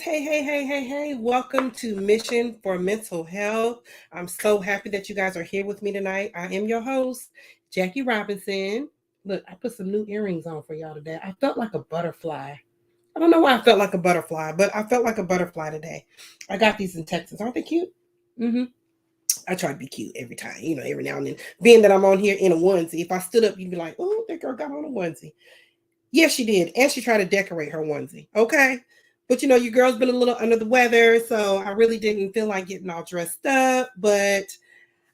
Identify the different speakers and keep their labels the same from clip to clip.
Speaker 1: Hey. Welcome to Mission for Mental Health. I'm so happy that you guys are here with me tonight. I am your host, Jackie Robinson. Look, I put some new earrings on for y'all today. I felt like a butterfly. I don't know why I felt like a butterfly, but I felt like a butterfly today. I got these in Texas. Aren't they cute? Mm-hmm. I try to be cute every time, every now and then. Being that I'm on here in a onesie, if I stood up, you'd be like, oh, that girl got on a onesie. Yes, she did. And she tried to decorate her onesie. Okay. But your girl's been a little under the weather, so I really didn't feel like getting all dressed up. But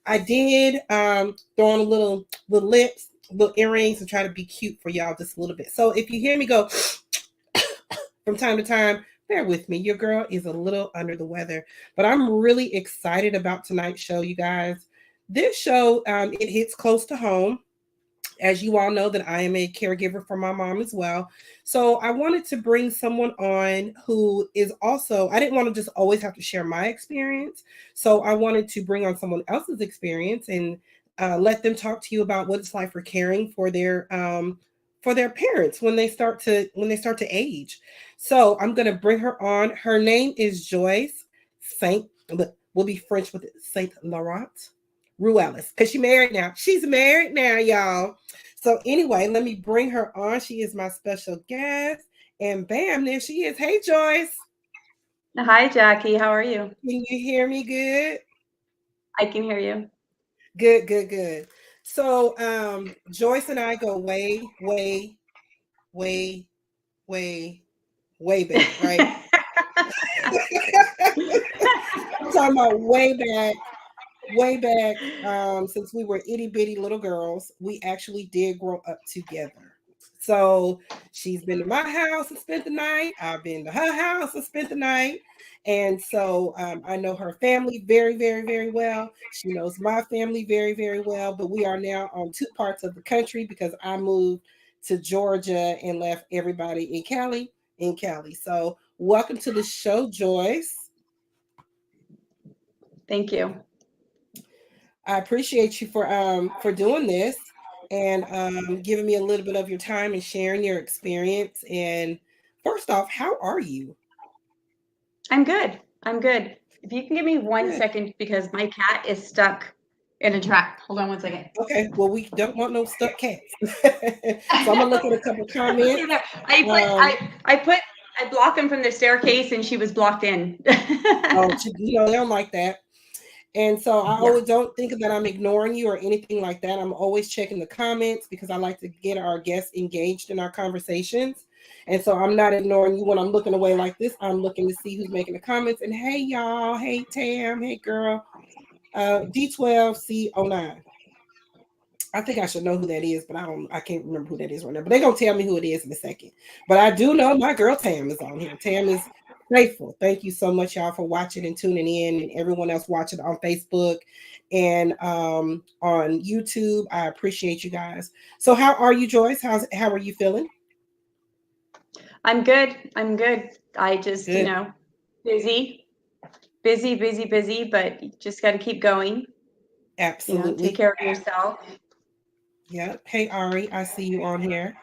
Speaker 1: I did throw on a little lips, little earrings, and try to be cute for y'all just a little bit. So if you hear me go from time to time, bear with me. Your girl is a little under the weather. But I'm really excited about tonight's show, you guys. This show, it hits close to home. As you all know, that I am a caregiver for my mom as well. So I wanted to bring someone on who is also, I didn't want to just always have to share my experience. So I wanted to bring on someone else's experience and let them talk to you about what it's like for caring for their parents when they start to age. So I'm going to bring her on. Her name is Joyce Saint, will be French with it, Saint Laurent Ruelis, because she's married now. She's married now, y'all. So anyway, let me bring her on. She is my special guest. And bam, there she is. Hey, Joyce.
Speaker 2: Hi, Jackie. How are you?
Speaker 1: Can you hear me good?
Speaker 2: I can hear you.
Speaker 1: Good. So Joyce and I go way back, right? I'm talking about way back, since we were itty bitty little girls. We actually did grow up together. So she's been to my house and spent the night. I've been to her house and spent the night. And so I know her family very well. She knows my family very well. But we are now on two parts of the country because I moved to Georgia and left everybody in Cali. So welcome to the show, Joyce.
Speaker 2: Thank you.
Speaker 1: I appreciate you for doing this and giving me a little bit of your time and sharing your experience. And first off, how are you?
Speaker 2: I'm good. If you can give me one
Speaker 1: Good.
Speaker 2: second because my cat is stuck in a trap. Hold on one second.
Speaker 1: Okay. Well, we don't want no stuck cats. So I'm gonna look at a couple comments.
Speaker 2: I blocked them from the staircase and she was blocked in.
Speaker 1: They don't like that. And so I
Speaker 2: Yeah.
Speaker 1: always don't think that I'm ignoring you or anything like that. I'm always checking the comments because I like to get our guests engaged in our conversations. And so I'm not ignoring you when I'm looking away like this. I'm looking to see who's making the comments. And hey, y'all. Hey, Tam. Hey, girl. D12C09. I think I should know who that is, but I can't remember who that is right now. But they're gonna tell me who it is in a second. But I do know my girl Tam is on here. Tam is faithful. Thank you so much, y'all, for watching and tuning in, and everyone else watching on Facebook and on YouTube. I appreciate you guys. So how are you, Joyce? How are you feeling?
Speaker 2: I'm good. I just,
Speaker 1: Good.
Speaker 2: busy, but you just got to keep going. Take
Speaker 1: Absolutely.
Speaker 2: care of yourself.
Speaker 1: Yeah. Hey Ari, I see you on here.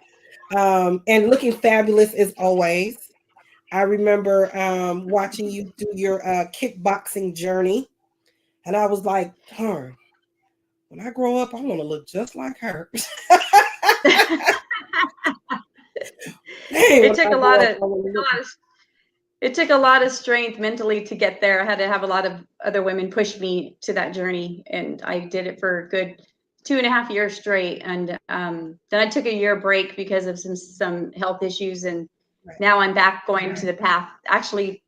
Speaker 1: And looking fabulous as always. I remember watching you do your kickboxing journey, and I was like, darn, when I grow up, I want to look just like her. Hey,
Speaker 2: It
Speaker 1: when
Speaker 2: took
Speaker 1: I
Speaker 2: a
Speaker 1: grow
Speaker 2: lot
Speaker 1: up,
Speaker 2: of
Speaker 1: I want to look.
Speaker 2: it took a lot of strength mentally to get there. I had to have a lot of other women push me to that journey, and I did it for a good 2.5 years straight. And then I took a year break because of some health issues, and
Speaker 1: Right.
Speaker 2: now I'm back going to the path. Actually,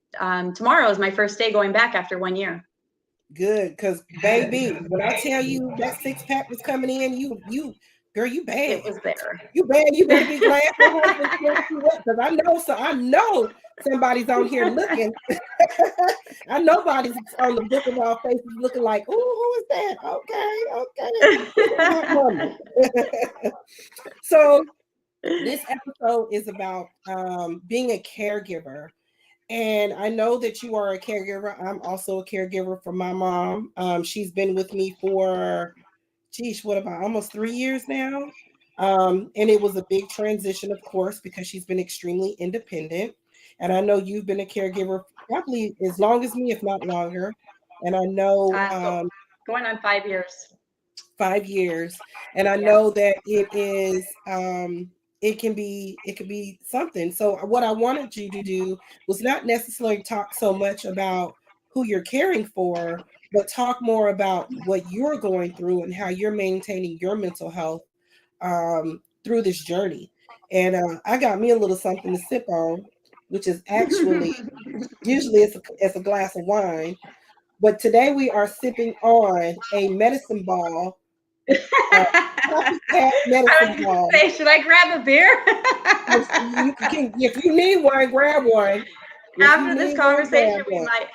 Speaker 2: tomorrow is my first day going back after 1 year.
Speaker 1: Good, because baby, when I tell you that six pack was coming in, girl, you bad.
Speaker 2: It was there.
Speaker 1: You bad. You better be glad your husband snapped you up, because I know somebody's on here looking. I know nobody's on the book of our faces looking like, oh, who is that? Okay. Look at that woman. So this episode is about being a caregiver. And I know that you are a caregiver. I'm also a caregiver for my mom. She's been with me for, geez, what about almost 3 years now? And it was a big transition, of course, because she's been extremely independent. And I know you've been a caregiver probably as long as me, if not longer. And I know
Speaker 2: Going on 5 years.
Speaker 1: 5 years, and I
Speaker 2: Yeah.
Speaker 1: know that it is it can be something. So what I wanted you to do was not necessarily talk so much about who you're caring for, but talk more about what you're going through and how you're maintaining your mental health through this journey. And I got me a little something to sip on, which is actually usually it's a glass of wine, but today we are sipping on a medicine ball, uh, copycat
Speaker 2: I
Speaker 1: medicine
Speaker 2: was gonna
Speaker 1: ball.
Speaker 2: say, should I grab a beer?
Speaker 1: If you need one, grab one. If you
Speaker 2: After this
Speaker 1: need one, grab
Speaker 2: conversation, we
Speaker 1: one.
Speaker 2: might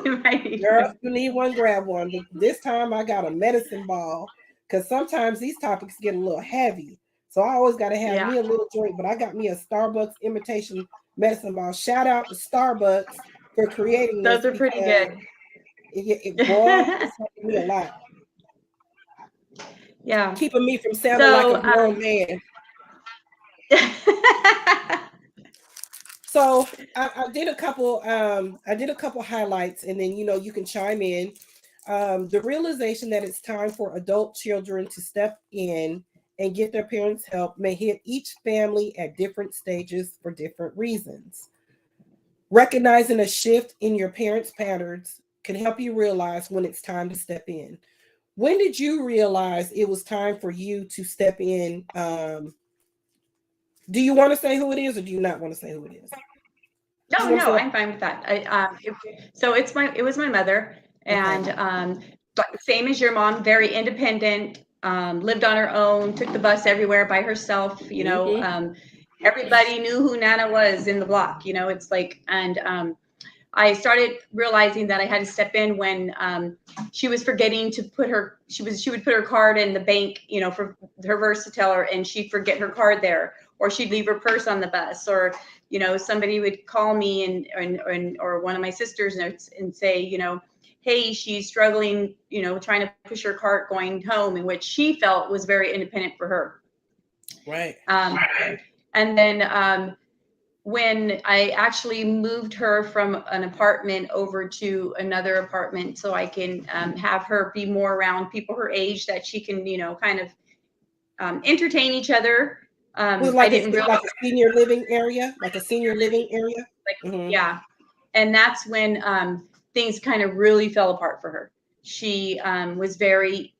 Speaker 2: we might need
Speaker 1: Girl,
Speaker 2: to.
Speaker 1: if you need one, grab one. But this time I got a medicine ball because sometimes these topics get a little heavy. So I always got to have
Speaker 2: Yeah,
Speaker 1: me a little drink. But I got me a Starbucks imitation medicine ball. Shout out to Starbucks for creating
Speaker 2: those
Speaker 1: this
Speaker 2: are pretty
Speaker 1: because
Speaker 2: good.
Speaker 1: boy, it's helping me a lot.
Speaker 2: Yeah.
Speaker 1: Keeping me from sounding like a
Speaker 2: So,
Speaker 1: grown man. So I did a couple I did a couple highlights, and then you can chime in. The realization that it's time for adult children to step in and get their parents' help may hit each family at different stages for different reasons. Recognizing a shift in your parents' patterns can help you realize when it's time to step in. When did you realize it was time for you to step in? Do you want to say who it is, or do you not want to say who it is? Do
Speaker 2: no,
Speaker 1: you want to
Speaker 2: no,
Speaker 1: say?
Speaker 2: I'm fine with that. So it was my mother,
Speaker 1: Okay.
Speaker 2: and but same as your mom, very independent, lived on her own, took the bus everywhere by herself.
Speaker 1: Hmm.
Speaker 2: Everybody knew who Nana was in the block. It's like, and I started realizing that I had to step in when she was forgetting to put her. She would put her card in the bank, for her Versateller, and she'd forget her card there, or she'd leave her purse on the bus, or somebody would call me and or one of my sisters and say, hey, she's struggling, trying to push her cart going home, in which she felt was very independent for her.
Speaker 1: Right.
Speaker 2: Um, and then when I actually moved her from an apartment over to another apartment so I can have her be more around people her age that she can, kind of entertain each other.
Speaker 1: Was it
Speaker 2: I
Speaker 1: like
Speaker 2: didn't realize,
Speaker 1: like a senior living area, like a senior living area?
Speaker 2: like,
Speaker 1: Hmm.
Speaker 2: yeah. And that's when things kind of really fell apart for her. She was very,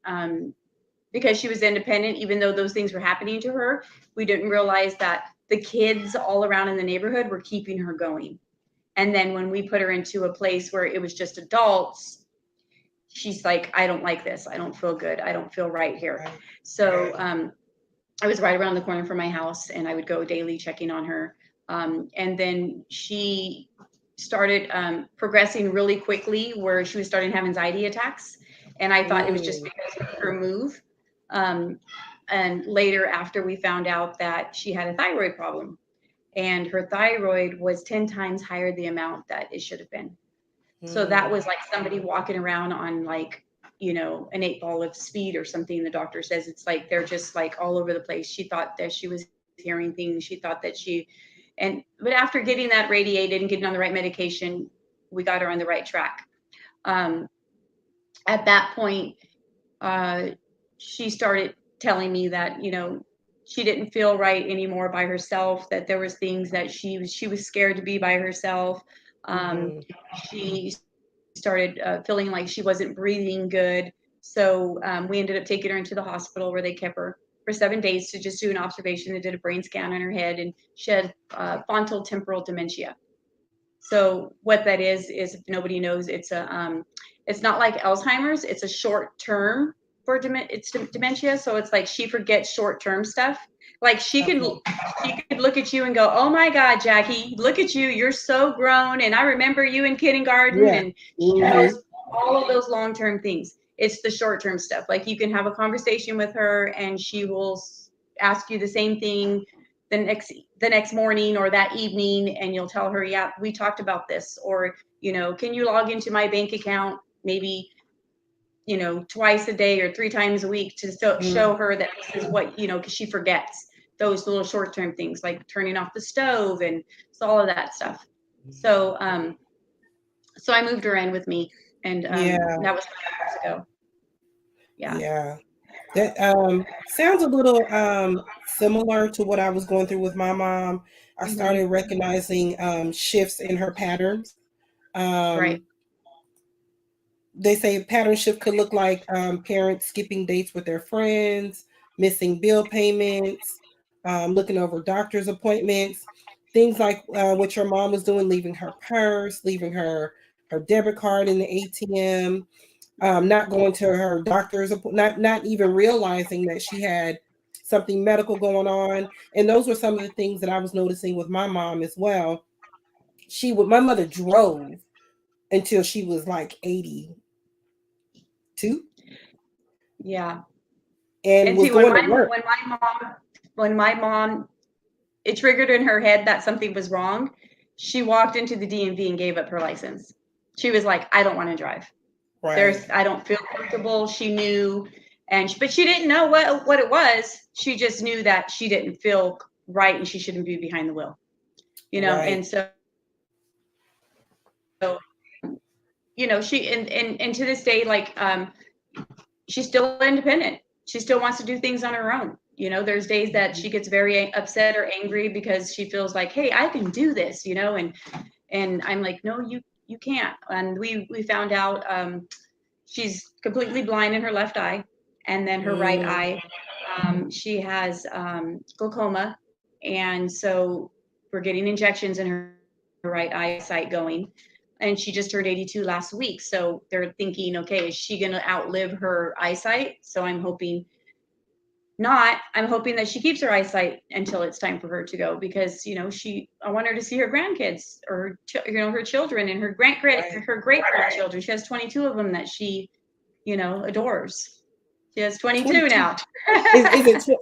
Speaker 2: because she was independent, even though those things were happening to her, we didn't realize that the kids all around in the neighborhood were keeping her going. And then when we put her into a place where it was just adults, she's like, I don't like this. I don't feel good. I don't feel right here.
Speaker 1: Right.
Speaker 2: So I was right around the corner from my house, and I would go daily checking on her. And then she started progressing really quickly where she was starting to have anxiety attacks. And I thought it was just
Speaker 1: Mm.
Speaker 2: because of her move. Um, and later, after we found out that she had a thyroid problem, and her thyroid was 10 times higher the amount that it should have been. So that
Speaker 1: Mm.
Speaker 2: was like somebody walking around on like, an 8 ball of speed or something. The doctor says it's like they're just like all over the place. She thought that she was hearing things. She thought that but after getting that radiated and getting on the right medication, we got her on the right track. Um, at that point, uh, she started telling me that, she didn't feel right anymore by herself, that there was things that she was scared to be by herself. Um,
Speaker 1: Mm-hmm.
Speaker 2: she started feeling like she wasn't breathing good. So we ended up taking her into the hospital where they kept her for 7 days to just do an observation. They did a brain scan on her head, and she had frontal temporal dementia. So what that is if nobody knows, it's not like Alzheimer's. It's a short term it's dementia. So it's like she forgets short term stuff. Like
Speaker 1: Okay.
Speaker 2: she could look at you and go, "Oh my God, Jackie, look at you. You're so grown, and I remember you in kindergarten."
Speaker 1: Yeah.
Speaker 2: And she
Speaker 1: Mm-hmm.
Speaker 2: knows all of those long term things. It's the short term stuff. Like you can have a conversation with her, and she will ask you the same thing the next morning or that evening, and you'll tell her, yeah, we talked about this, or can you log into my bank account maybe twice a day or 3 times a week to
Speaker 1: Mm.
Speaker 2: show her that this is what because she forgets those little short-term things like turning off the stove, and it's all of that stuff. So so I moved her in with me, and
Speaker 1: Yeah,
Speaker 2: that was 5 years ago. Yeah.
Speaker 1: yeah. That sounds a little similar to what I was going through with my mom. I
Speaker 2: Hmm.
Speaker 1: started recognizing shifts in her patterns.
Speaker 2: Right.
Speaker 1: Um, they say pattern shift could look like parents skipping dates with their friends, missing bill payments, looking over doctor's appointments, things like what your mom was doing, leaving her purse, leaving her debit card in the ATM, not going to her doctor's, not even realizing that she had something medical going on. And those were some of the things that I was noticing with my mom as well. My mother drove until she was like 82
Speaker 2: Yeah.
Speaker 1: and
Speaker 2: And
Speaker 1: was
Speaker 2: see,
Speaker 1: going to work.
Speaker 2: when my mom, it triggered in her head that something was wrong. She walked into the DMV and gave up her license. She was like, I don't want to drive.
Speaker 1: Right,
Speaker 2: I don't feel comfortable. She knew, but she didn't know what it was. She just knew that she didn't feel right and she shouldn't be behind the wheel,
Speaker 1: right,
Speaker 2: and so, and to this day, like, she's still independent. She still wants to do things on her own. There's days that she gets very upset or angry because she feels like, hey, I can do this, and I'm like, no, you can't. And we found out, she's completely blind in her left eye, and then her right
Speaker 1: mm,
Speaker 2: eye, she has glaucoma, and so we're getting injections in her right eyesight going. And she just turned 82 last week, so they're thinking, okay, is she going to outlive her eyesight? So I'm hoping not. I'm hoping that she keeps her eyesight until it's time for her to go, because I want her to see her grandkids, or her children, and
Speaker 1: right.
Speaker 2: her great grandchildren. She has 22 of them that she adores. She has 22
Speaker 1: 22.
Speaker 2: now.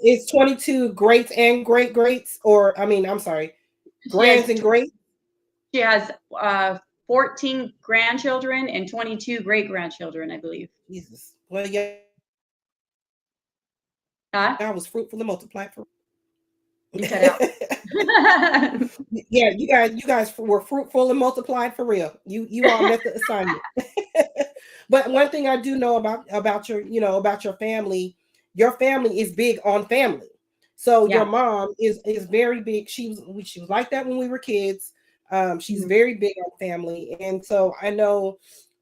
Speaker 1: Is 22 greats and great greats, or I mean, I'm sorry,
Speaker 2: She has
Speaker 1: grands and great?
Speaker 2: she has 14 grandchildren and 22 great grandchildren, I believe.
Speaker 1: Jesus. Well, yeah,
Speaker 2: Huh?
Speaker 1: I was fruitful and multiplied for.
Speaker 2: You cut out.
Speaker 1: Yeah, you guys were fruitful and multiplied for real. You all met the assignment. But one thing I do know about about your family is big on family. So your
Speaker 2: Yeah.
Speaker 1: mom is very big. She was like that when we were kids. She's
Speaker 2: Mhm.
Speaker 1: very big on family, and so I know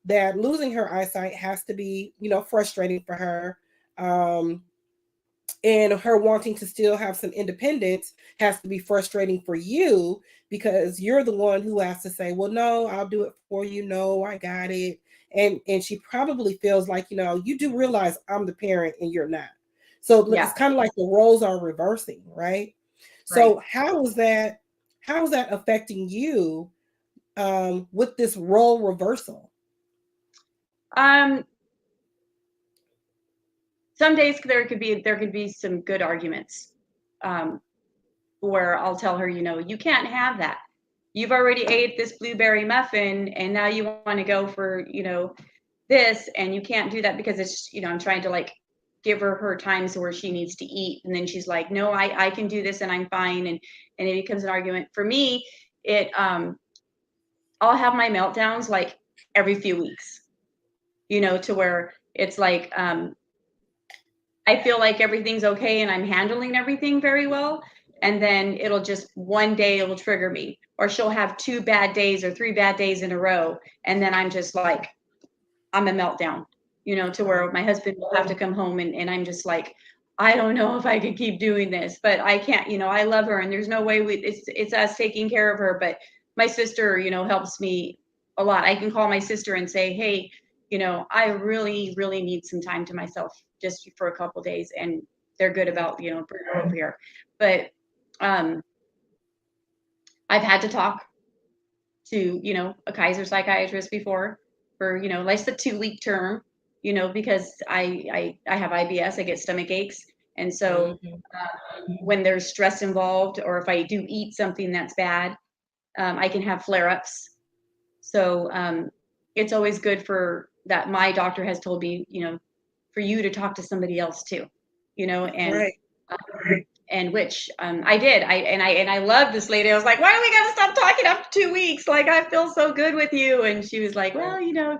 Speaker 1: that losing her eyesight has to be frustrating for her. Um, and her wanting to still have some independence has to be frustrating for you, because you're the one who has to say, well, no, I'll do it for you, no, I got it. And she probably feels like, you do realize I'm the parent and you're not. So it's
Speaker 2: Yeah.
Speaker 1: kind of like the roles are reversing, right?
Speaker 2: Right.
Speaker 1: So how is that affecting you with this role reversal?
Speaker 2: Um, some days there could be some good arguments, um, where I'll tell her, you can't have that. You've already ate this blueberry muffin, and now you want to go for, this, and you can't do that, because I'm trying to, like, give her times where she needs to eat, and then she's like, no, I can do this and I'm fine, and it becomes an argument for me. It I'll have my meltdowns like every few weeks, to where it's like, I feel like everything's okay and I'm handling everything very well. And then it'll just one day it'll trigger me, or she'll have 2 bad days or 3 bad days in a row. And then I'm just like, I'm a meltdown, to where my husband will have to come home, and I'm just like, I don't know if I could keep doing this, but I can't, I love her, and there's no way it's us taking care of her. But my sister, helps me a lot. I can call my sister and say, hey, I really, really need some time to myself just for a couple days. And they're good
Speaker 1: Right,
Speaker 2: about, bring her over here. But um, I've had to talk to a Kaiser psychiatrist before, for like the 2-week term, because I have IBS. I get stomach aches, and so
Speaker 1: mhm,
Speaker 2: when there's stress involved, or if I do eat something that's bad, I can have flare-ups. So it's always good for that. My doctor has told me, for you to talk to somebody else too, and
Speaker 1: right.
Speaker 2: and which I did. I love this lady. I was like, why do we got to stop talking after 2 weeks? Like, I feel so good with you. And she was like, well, you know.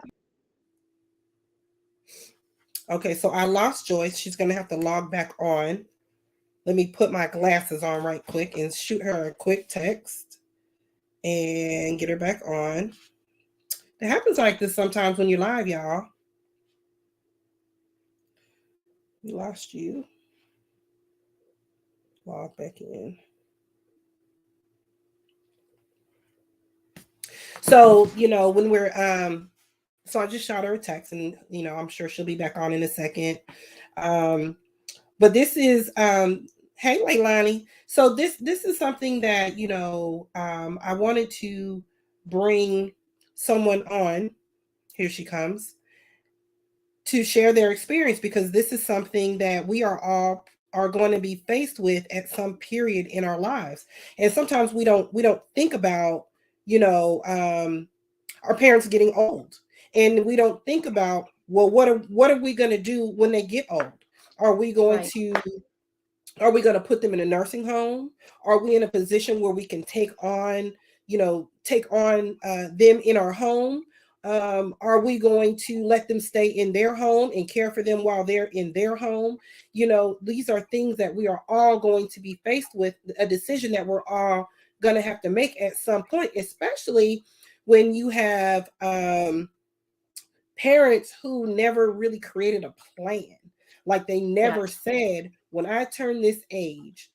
Speaker 1: Okay, so I lost Joyce. She's gonna have to log back on. Let me put my glasses on right quick and shoot her a quick text and get her back on. It happens like this sometimes when you're live, y'all. We lost you. Log back in. So, when we're so I just shot her a text, and I'm sure she'll be back on in a second. But this is hey Leilani. So this is something that I wanted to bring someone on. Here she comes to share their experience, because this is something that we are going to be faced with at some period in our lives. And sometimes we don't think about you know our parents getting old, and we don't think about, well, what are we going to do when they get old? Are we going
Speaker 2: Right.
Speaker 1: to are we going to put them in a nursing home? Are we in a position where we can take on them in our home? Are we going to let them stay in their home and care for them while they're in their home? These are things that we are all going to be faced with, a decision that we're all going to have to make at some point, especially when you have parents who never really created a plan. Like, they
Speaker 2: Yeah.
Speaker 1: never said, when I turn this age,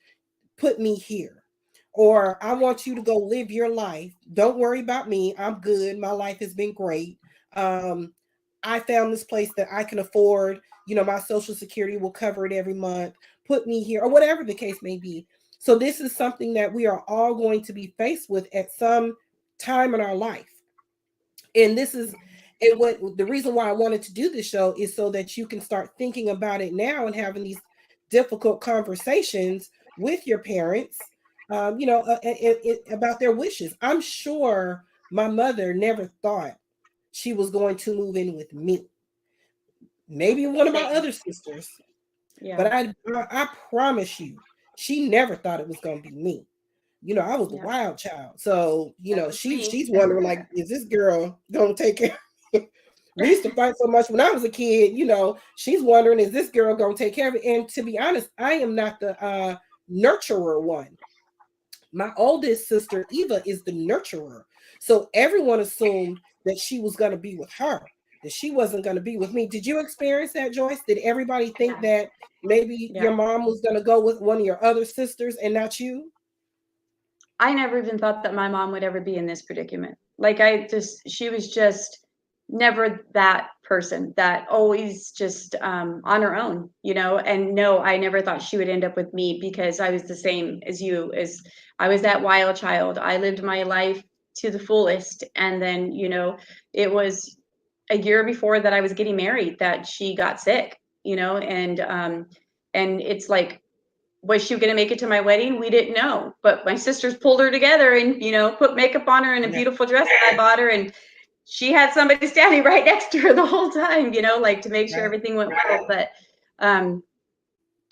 Speaker 1: put me here. Or, I want you to go live your life. Don't worry about me. I'm good. My life has been great. Um, I found this place that I can afford. My Social Security will cover it every month. Put me here, or whatever the case may be. So, this is something that we are all going to be faced with at some time in our life. And this is and what the reason why I wanted to do this show is so that you can start thinking about it now and having these difficult conversations with your parents, about their wishes. I'm sure my mother never thought she was going to move in with me. Maybe one of my
Speaker 2: Same.
Speaker 1: other sisters,
Speaker 2: Yeah.
Speaker 1: but I promise you, she never thought it was going to be me. I was the
Speaker 2: Yeah.
Speaker 1: wild child. So,
Speaker 2: That was me.
Speaker 1: she's wondering, like, is this girl gonna take care? We used to fight so much when I was a kid, she's wondering, is this girl gonna take care of it? And to be honest, I am not the nurturer one. My oldest sister, Eva, is the nurturer. So everyone assumed that she was gonna be with her, that she wasn't gonna be with me. Did you experience that, Joyce? Did everybody think
Speaker 2: Yeah.
Speaker 1: that maybe
Speaker 2: Yeah.
Speaker 1: your mom was gonna go with one of your other sisters and not you?
Speaker 2: I never even thought that my mom would ever be in this predicament. Like, she was just never that person that always just on her own, you know. And no, I never thought she would end up with me, because I was the same as you. As I was that wild child. I lived my life to the fullest, and then it was a year before that I was getting married that she got sick, and it's like, was she going to make it to my wedding? We didn't know, but my sisters pulled her together and put makeup on her in a
Speaker 1: Yeah.
Speaker 2: beautiful dress that I bought her, and she had somebody standing right next to her the whole time, like, to make sure
Speaker 1: Right.
Speaker 2: everything went well. But um,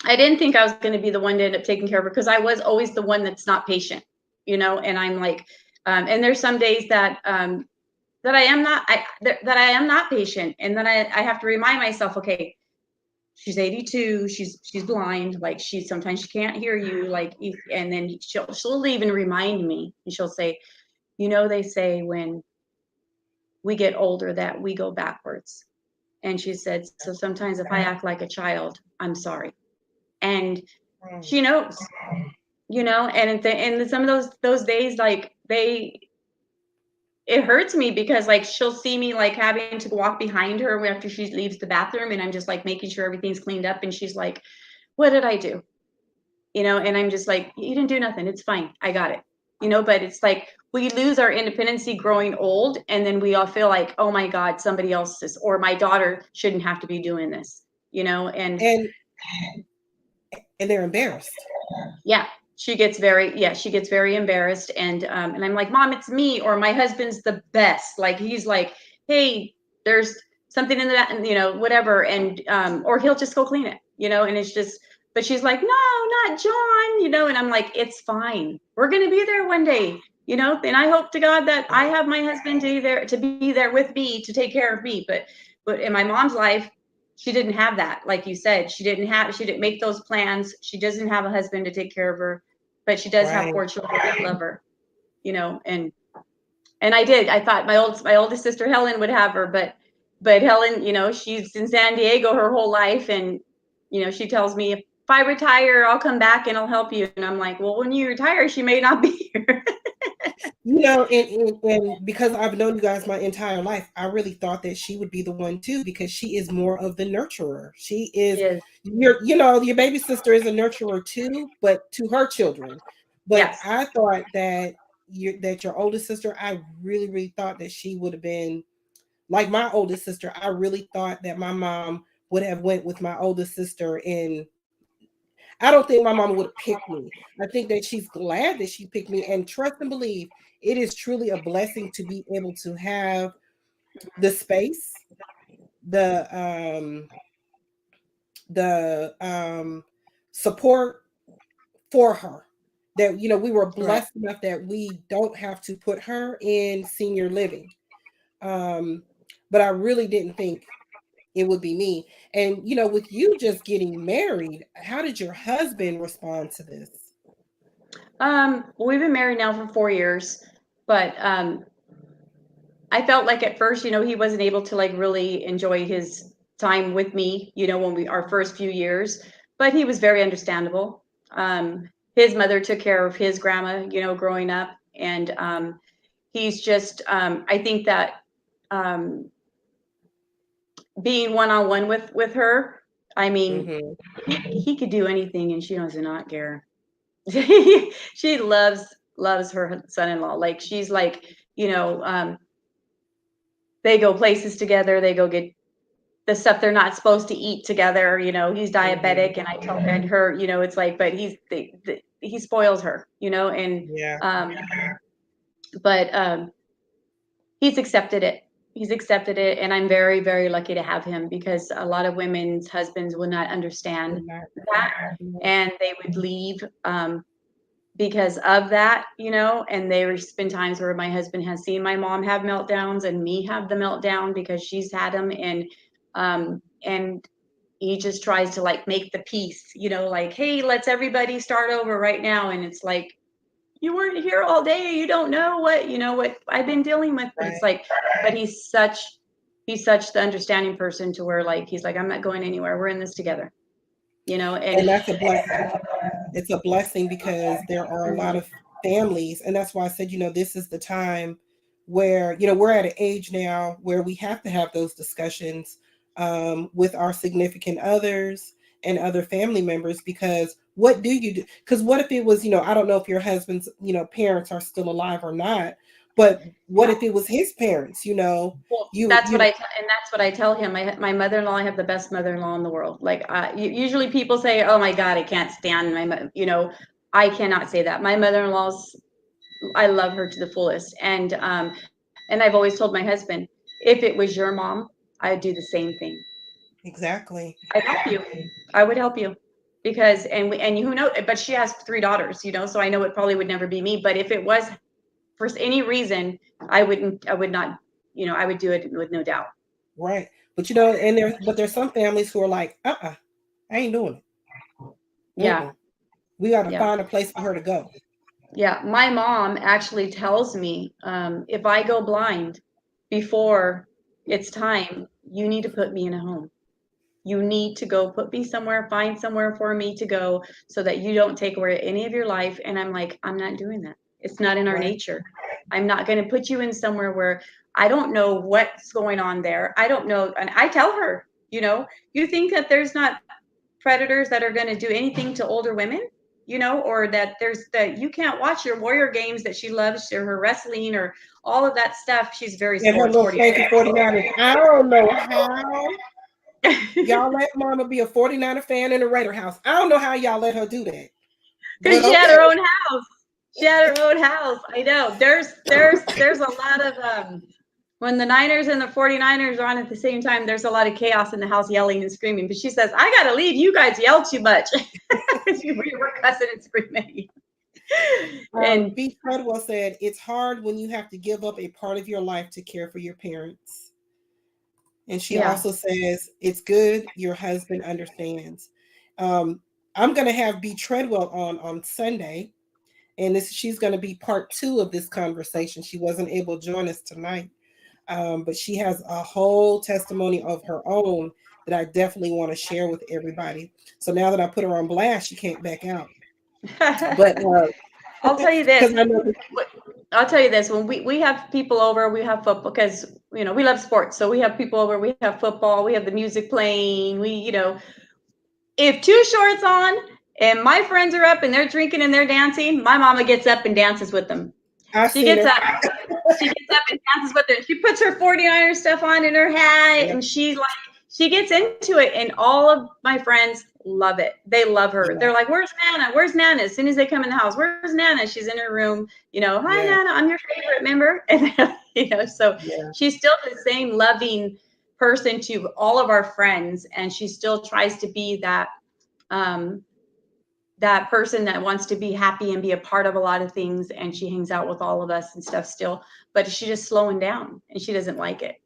Speaker 2: I didn't think I was going to be the one to end up taking care of her, because I was always the one that's not patient, and I'm like, and there's some days that I am not, that I am not patient, and then I have to remind myself, okay, she's 82, she's blind, like, sometimes she can't hear you, like, and then she'll even remind me, and she'll say, they say when we get older that we go backwards. And she said, so sometimes if I act like a child, I'm sorry. And
Speaker 1: Mm.
Speaker 2: she knows, and some of those days, like, it hurts me, because, like, she'll see me, like, having to walk behind her after she leaves the bathroom, and I'm just, like, making sure everything's cleaned up, and she's like, what did I do? And I'm just like, you didn't do nothing. It's fine. I got it. But it's like, we lose our independency growing old, and then we all feel like, oh my God, somebody else is, or my daughter shouldn't have to be doing this, and
Speaker 1: And they're embarrassed.
Speaker 2: yeah, she gets very embarrassed, and I'm like, Mom, it's me, or my husband's the best. Like, he's like, hey, there's something in that, and whatever, and or he'll just go clean it, and it's just, But she's like, no, not John, and I'm like, it's fine. We're going to be there one day, and I hope to God that I have my husband to be there with me, to take care of me. But in my mom's life, she didn't have that. Like you said, she didn't make those plans. She doesn't have a husband to take care of her, but she does have
Speaker 1: Right.
Speaker 2: 4 children that love her, and I thought my oldest sister Helen would have her, but Helen, she's in San Diego her whole life, and she tells me, if I retire, I'll come back and I'll help you. And I'm like, well, when you retire, she may not be here.
Speaker 1: And because I've known you guys my entire life, I really thought that she would be the one too, because she is more of the nurturer. She is
Speaker 2: Yes.
Speaker 1: your baby sister is a nurturer too, but to her children. But
Speaker 2: Yes.
Speaker 1: I thought that your oldest sister, I really, really thought that she would have been like my oldest sister. I really thought that my mom would have went with my oldest sister, and I don't think my mom would have picked me. I think that she's glad that she picked me, and trust and believe it is truly a blessing to be able to have the space, the the support for her. That we were
Speaker 2: Right.
Speaker 1: blessed enough that we don't have to put her in senior living. Um, but I really didn't think it would be me. And with you just getting married, how did your husband respond to this?
Speaker 2: Well, we've been married now for 4 years, but I felt like at first, he wasn't able to like really enjoy his time with me, when our first few years, but he was very understandable. His mother took care of his grandma, growing up, and he's just, I think that um, being one-on-one with her, I mean,
Speaker 1: Hmm.
Speaker 2: he could do anything, and she does not care. She loves her son-in-law. Like she's like, they go places together. They go get the stuff they're not supposed to eat together. He's
Speaker 1: Hmm.
Speaker 2: diabetic, and I tell and her, it's like, but he spoils her, and
Speaker 1: Yeah.
Speaker 2: um, but he's accepted it. He's accepted it, and I'm very, very lucky to have him, because a lot of women's husbands will not understand
Speaker 1: Would not.
Speaker 2: that, and they would leave because of that, and there's been times where my husband has seen my mom have meltdowns and me have the meltdown because she's had them, and he just tries to like make the peace, like, hey, let's everybody start over right now, and it's like, you weren't here all day, you don't know what I've been dealing with, but it's
Speaker 1: Right.
Speaker 2: like, but he's such the understanding person, to where like he's like, I'm not going anywhere, we're in this together, and
Speaker 1: And that's a blessing. It's a blessing because there are a lot of families, and that's why I said, this is the time where, we're at an age now where we have to have those discussions with our significant others and other family members, because what do you do? Because what if it was, I don't know if your husband's, parents are still alive or not, but what if it was his parents,
Speaker 2: Well,
Speaker 1: you,
Speaker 2: that's what I tell him. My mother-in-law, I have the best mother-in-law in the world. Like, usually people say, "Oh my God, I can't stand my I cannot say that. My mother-in-law's, I love her to the fullest, and I've always told my husband, if it was your mom, I'd do the same thing.
Speaker 1: exactly.
Speaker 2: I'd help you. I would help you, because and who knows? But she has 3 daughters, so I know it probably would never be me. But if it was for any reason, I wouldn't. I would not. I would do it with no doubt.
Speaker 1: Right. But there's some families who are like, I ain't doing it.
Speaker 2: Yeah,
Speaker 1: Mm-mm. We got to
Speaker 2: yeah,
Speaker 1: find a place for her to go.
Speaker 2: yeah. My mom actually tells me, if I go blind before it's time, you need to put me in a home. You need to go put me somewhere, find somewhere for me to go, so that you don't take away any of your life. And I'm like, I'm not doing that. It's not in our
Speaker 1: Right.
Speaker 2: nature. I'm not going to put you in somewhere where I don't know what's going on there. I don't know. And I tell her, you think that there's not predators that are going to do anything to older women? Or that you can't watch your warrior games that she loves, or her wrestling, or all of that stuff. She's very
Speaker 1: And her
Speaker 2: sports
Speaker 1: little
Speaker 2: 40.
Speaker 1: stanky 49ers. I don't know how y'all let mama be a 49er fan in a Raider house. I don't know how y'all let her do that.
Speaker 2: Because
Speaker 1: But
Speaker 2: she had
Speaker 1: okay.
Speaker 2: her own house. She had her own house. I know. There's a lot of when the Niners and the 49ers are on at the same time, there's a lot of chaos in the house, yelling and screaming. But she says, I got to leave. You guys yell too much. We were cussing and screaming. And
Speaker 1: B. Treadwell said, it's hard when you have to give up a part of your life to care for your parents. And she
Speaker 2: yeah.
Speaker 1: also says, it's good your husband understands. I'm going to have B. Treadwell on Sunday. And she's going to be part 2 of this conversation. She wasn't able to join us tonight. But she has a whole testimony of her own that I definitely want to share with everybody. So now that I put her on blast, she can't back out. But
Speaker 2: I'll tell you this.
Speaker 1: I know
Speaker 2: I'll tell you this. When we have people over, we have football because, we love sports. So we have people over, we have football, we have the music playing. If Too Short's on and my friends are up and they're drinking and they're dancing, my mama gets up and dances with them. She gets up and dances with her. She puts her 49er stuff on in her hat, and she gets into it. And all of my friends love it. They love her. Yeah. They're like, "Where's Nana? Where's Nana?" As soon as they come in the house, "Where's Nana?" She's in her room. "Hi, Nana. I'm your favorite member." And so she's still the same loving person to all of our friends, and she still tries to be that that person that wants to be happy and be a part of a lot of things, and she hangs out with all of us and stuff still, but she's just slowing down and she doesn't like it.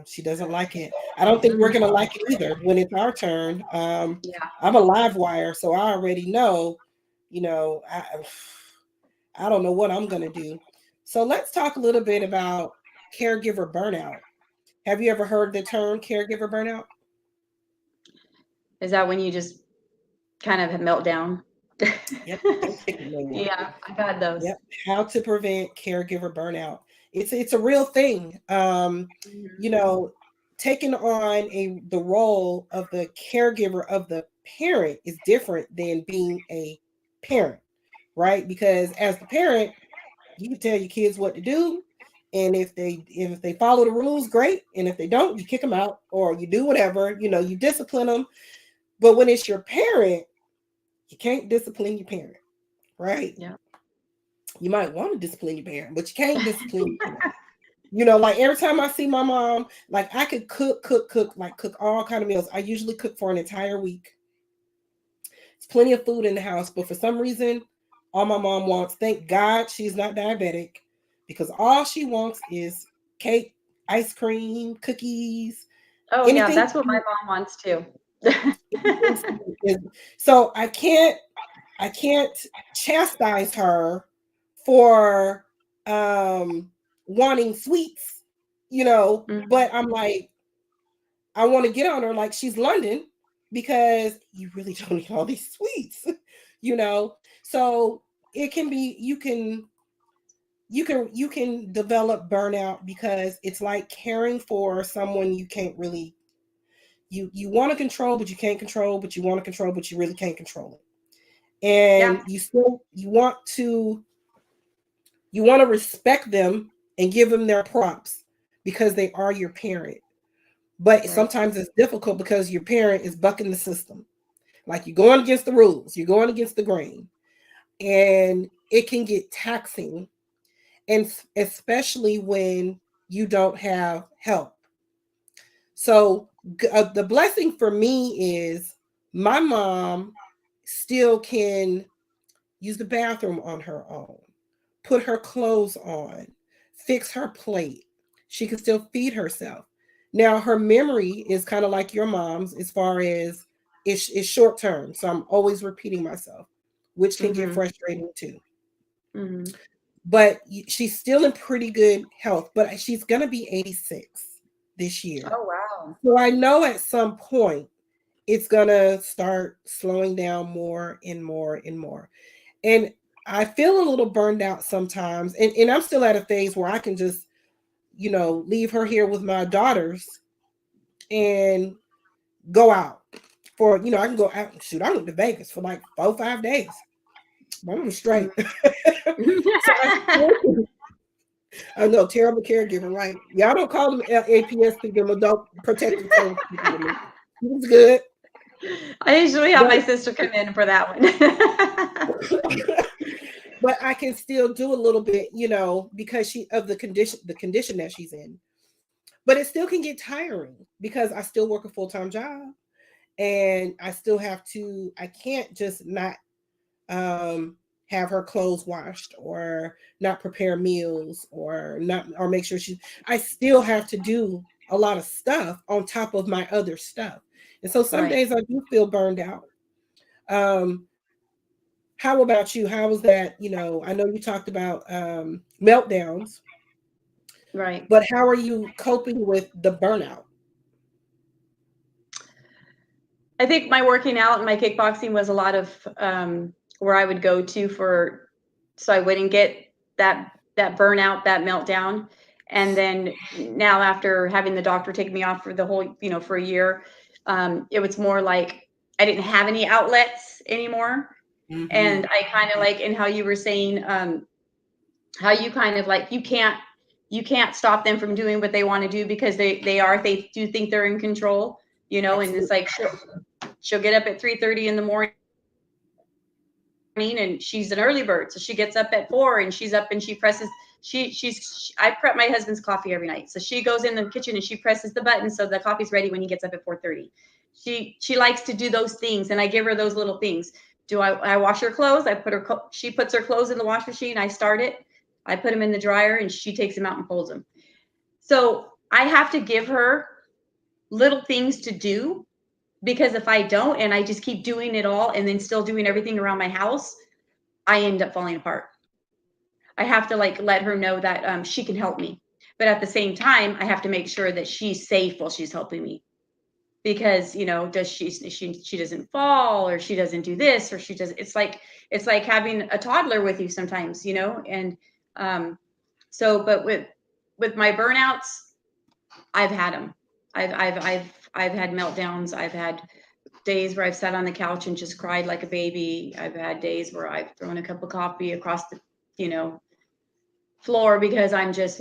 Speaker 1: She doesn't like it. I don't think we're gonna like it either when it's our turn. I'm a live wire, so I already know, I don't know what I'm gonna do. So let's talk a little bit about caregiver burnout. Have you ever heard the term caregiver burnout?
Speaker 2: Is that when you just kind of have meltdown?
Speaker 1: Yep.
Speaker 2: Yeah, I've had those.
Speaker 1: Yep. How to prevent caregiver burnout. It's a real thing. Taking on the role of the caregiver of the parent is different than being a parent, right? Because as the parent, you can tell your kids what to do, and if they follow the rules, great, and if they don't, you kick them out or you do whatever. You discipline them. But when it's your parent, you can't discipline your parent, right?
Speaker 2: Yeah.
Speaker 1: You might want to discipline your parent, but you can't discipline your parent. Like every time I see my mom, like I could cook all kind of meals. I usually cook for an entire week. It's plenty of food in the house, but for some reason, all my mom wants, thank God she's not diabetic, because all she wants is cake, ice cream, cookies.
Speaker 2: Oh yeah, that's what my mom wants too.
Speaker 1: So I can't chastise her for wanting sweets, but I'm like, I want to get on her like she's London, because you really don't eat all these sweets, so it can be, you can develop burnout, because it's like caring for someone you can't really, you want to control, but you can't control, but you want to control, but you really can't control it. And you want to respect them and give them their props because they are your parent. But sometimes it's difficult because your parent is bucking the system. Like, you're going against the rules, you're going against the grain, and it can get taxing, and especially when you don't have help. So the blessing for me is my mom still can use the bathroom on her own, put her clothes on, fix her plate. She can still feed herself. Now, her memory is kind of like your mom's, as far as it's short term. So I'm always repeating myself, which can get frustrating too. But she's still in pretty good health, but she's going to be 86 this year.
Speaker 2: Oh, wow.
Speaker 1: So I know at some point it's going to start slowing down more and more and more. And I feel a little burned out sometimes. And I'm still at a phase where I can just, leave her here with my daughters and go out for, I can go out. Shoot, I went to Vegas for like 4 or 5 days. I'm straight. I know, terrible caregiver, right? Y'all don't call them APS to them adult protective service. It's good.
Speaker 2: I usually have my sister come in for that one.
Speaker 1: But I can still do a little bit, because of the condition that she's in. but it still can get tiring because I still work a full-time job, and I still have to, I can't just not um, have her clothes washed, or not prepare meals, or not, or make sure she, I still have to do a lot of stuff on top of my other stuff. And so some
Speaker 2: Right.
Speaker 1: days I do feel burned out. Um, how about you? How was that? I know you talked about meltdowns,
Speaker 2: Right.
Speaker 1: but how are you coping with the burnout?
Speaker 2: I think my working out and my kickboxing was a lot of where I would go to for, so I wouldn't get that burnout, that meltdown. And then now, after having the doctor take me off for the whole, for a year, it was more like I didn't have any outlets anymore.
Speaker 1: Mm-hmm.
Speaker 2: And I kind of like, in how you were saying, how you kind of like, you can't stop them from doing what they want to do, because they do think they're in control, and it's
Speaker 1: Absolutely.
Speaker 2: like, she'll get up at 3:30 in the morning, and she's an early bird, so she gets up at 4, and she's up and she presses, I prep my husband's coffee every night, so she goes in the kitchen and she presses the button so the coffee's ready when he gets up at 4:30. She likes to do those things, and I give her those little things. I wash her clothes? She puts her clothes in the wash machine, I start it, I put them in the dryer, and she takes them out and folds them. So I have to give her little things to do, because if I don't, and I just keep doing it all and then still doing everything around my house, I end up falling apart. I have to like let her know that she can help me, but at the same time, I have to make sure that she's safe while she's helping me, because does she doesn't fall, or she doesn't do this, or she does. It's like having a toddler with you sometimes, and um, so, but with my burnouts, I've had them. I've had meltdowns. I've had days where I've sat on the couch and just cried like a baby. I've had days where I've thrown a cup of coffee across the, you know, floor, because I'm just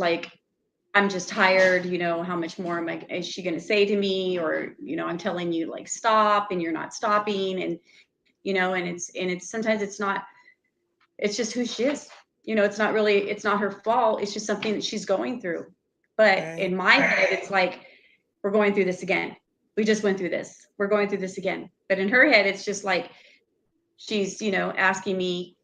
Speaker 2: tired. How much more is she going to say to me? Or, I'm telling you, like, stop, and you're not stopping. And, and it's sometimes it's just who she is. It's not her fault. It's just something that she's going through. But
Speaker 1: Right.
Speaker 2: in my head, it's like, we're going through this again. We just went through this. We're going through this again. But in her head, it's just like she's, asking me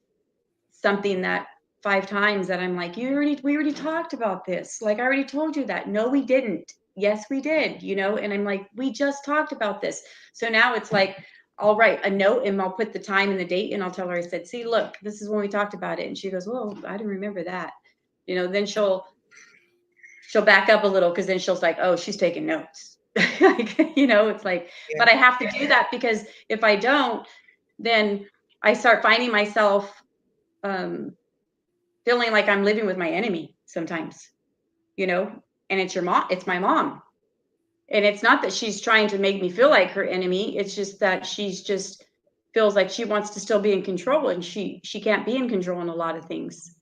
Speaker 2: something that 5 times, that I'm like, we already talked about this. Like, I already told you that. No, we didn't. Yes, we did, and I'm like, we just talked about this. So now it's like, I'll write a note and I'll put the time and the date, and I'll tell her, I said, see, look, this is when we talked about it. And she goes, well, I didn't remember that. Then she'll back up a little, because then she'll like, oh, she's taking notes. Like, it's like,
Speaker 1: Yeah.
Speaker 2: but I have to do that, because if I don't, then I start finding myself um, feeling like I'm living with my enemy sometimes, and it's my mom. And it's not that she's trying to make me feel like her enemy. It's just that she's just feels like she wants to still be in control, and she can't be in control in a lot of things.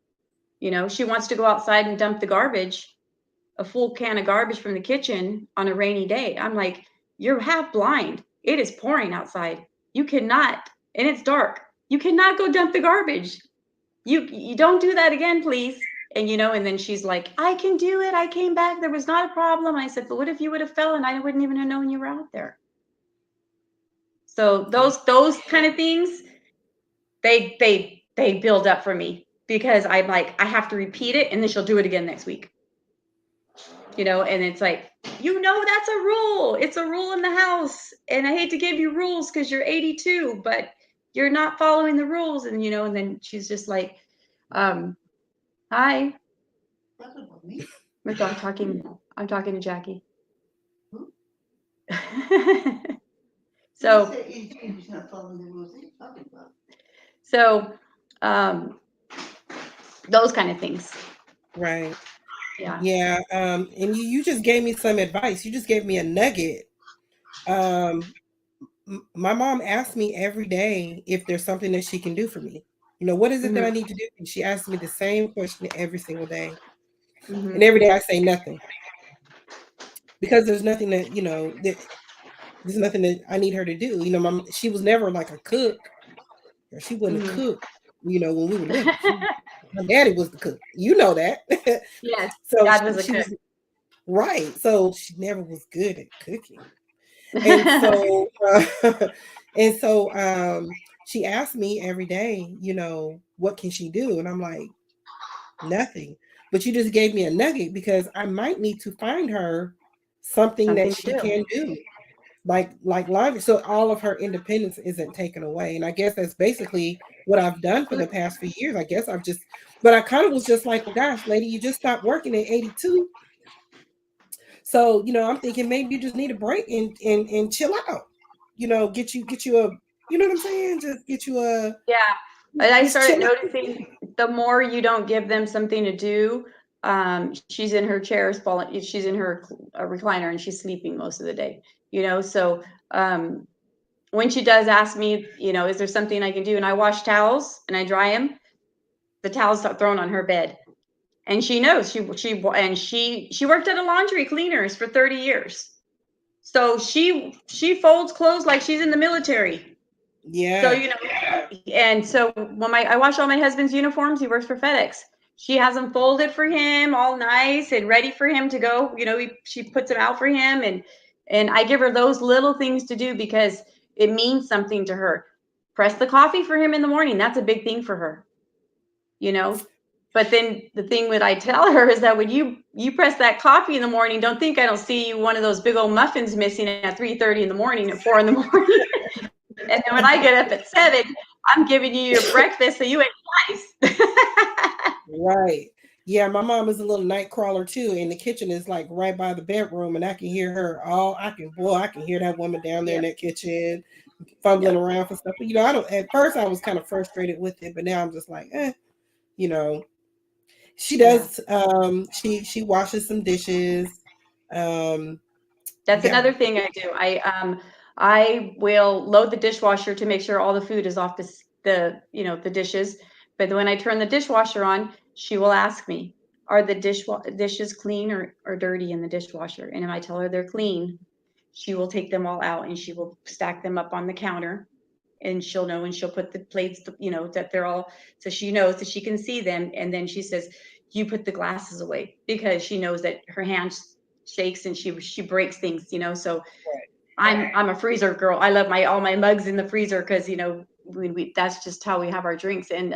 Speaker 2: She wants to go outside and dump the garbage, a full can of garbage from the kitchen on a rainy day. I'm like, you're half blind. It is pouring outside. You cannot, and it's dark. You cannot go dump the garbage. You don't do that again, please. And then she's like, I can do it. I came back. There was not a problem. I said, but what if you would have fell and I wouldn't even have known you were out there? So those kind of things, they build up for me, because I'm like, I have to repeat it, and then she'll do it again next week. And it's like, that's a rule. It's a rule in the house. And I hate to give you rules because you're 82, but you're not following the rules. And then she's just like, hi. I'm talking to Jackie. So, so, um, those kind of things.
Speaker 1: Right.
Speaker 2: Yeah.
Speaker 1: Yeah. And you just gave me some advice. You just gave me a nugget. Um, my mom asks me every day if there's something that she can do for me. What is it that
Speaker 2: Mm-hmm.
Speaker 1: I need to do? And she asks me the same question every single day. And
Speaker 2: Mm-hmm.
Speaker 1: every day I say nothing, because there's nothing there's nothing that I need her to do. She was never like a cook, or she wouldn't have
Speaker 2: Mm-hmm.
Speaker 1: cooked, when we were little. My daddy was the cook. You know that.
Speaker 2: Yes,
Speaker 1: So
Speaker 2: Dad was a
Speaker 1: she
Speaker 2: cook.
Speaker 1: was Right. So she never was good at cooking. And so, and so, she asked me every day, what can she do? And I'm like, nothing. But you just gave me a nugget because I might need to find her something that
Speaker 2: Something to
Speaker 1: she
Speaker 2: do.
Speaker 1: can do. Like laundry. So all of her independence isn't taken away. And I guess that's basically what I've done for the past few years. I guess I've just but I kind of was just like, well, gosh, lady, you just stopped working at 82. So, I'm thinking maybe you just need a break and chill out. Get you a you know what I'm saying? Just get you a
Speaker 2: Yeah. And I
Speaker 1: just chill
Speaker 2: started
Speaker 1: out.
Speaker 2: noticing the more you don't give them something to do, she's in her chairs falling, she's in her recliner and she's sleeping most of the day, so um, when she does ask me, is there something I can do? And I wash towels and I dry them, the towels are thrown on her bed. And she knows she worked at a laundry cleaners for 30 years. So she folds clothes like she's in the military. So,
Speaker 1: Yeah.
Speaker 2: and so when I wash all my husband's uniforms, he works for FedEx. She has them folded for him, all nice and ready for him to go. She puts them out for him, and I give her those little things to do because it means something to her. Press the coffee for him in the morning. That's a big thing for her, you know. But then the thing that I tell her is that when you press that coffee in the morning, don't think I don't see you one of those big old muffins missing at 3:30 in the morning, at 4 in the morning. And then when I get up at 7, I'm giving you your breakfast so you ain't twice.
Speaker 1: Right. Yeah, my mom is a little night crawler too, and the kitchen is like right by the bedroom, and I can hear her all I can hear that woman down there in
Speaker 2: Yep.
Speaker 1: that kitchen fumbling
Speaker 2: Yep.
Speaker 1: around for stuff. But I don't at first I was kind of frustrated with it, but now I'm just like, you know. She
Speaker 2: Yeah.
Speaker 1: does she washes some dishes. Um we
Speaker 2: That's
Speaker 1: got
Speaker 2: another thing I do. I will load the dishwasher to make sure all the food is off the dishes. But when I turn the dishwasher on, she will ask me, "Are the dishes clean or dirty in the dishwasher?" And if I tell her they're clean, she will take them all out and she will stack them up on the counter. And she'll know, and she'll put the plates, that they're all, so she knows that she can see them. And then she says, "You put the glasses away," because she knows that her hand shakes and she breaks things. So I'm a freezer girl. I love my all my mugs in the freezer because we that's just how we have our drinks. And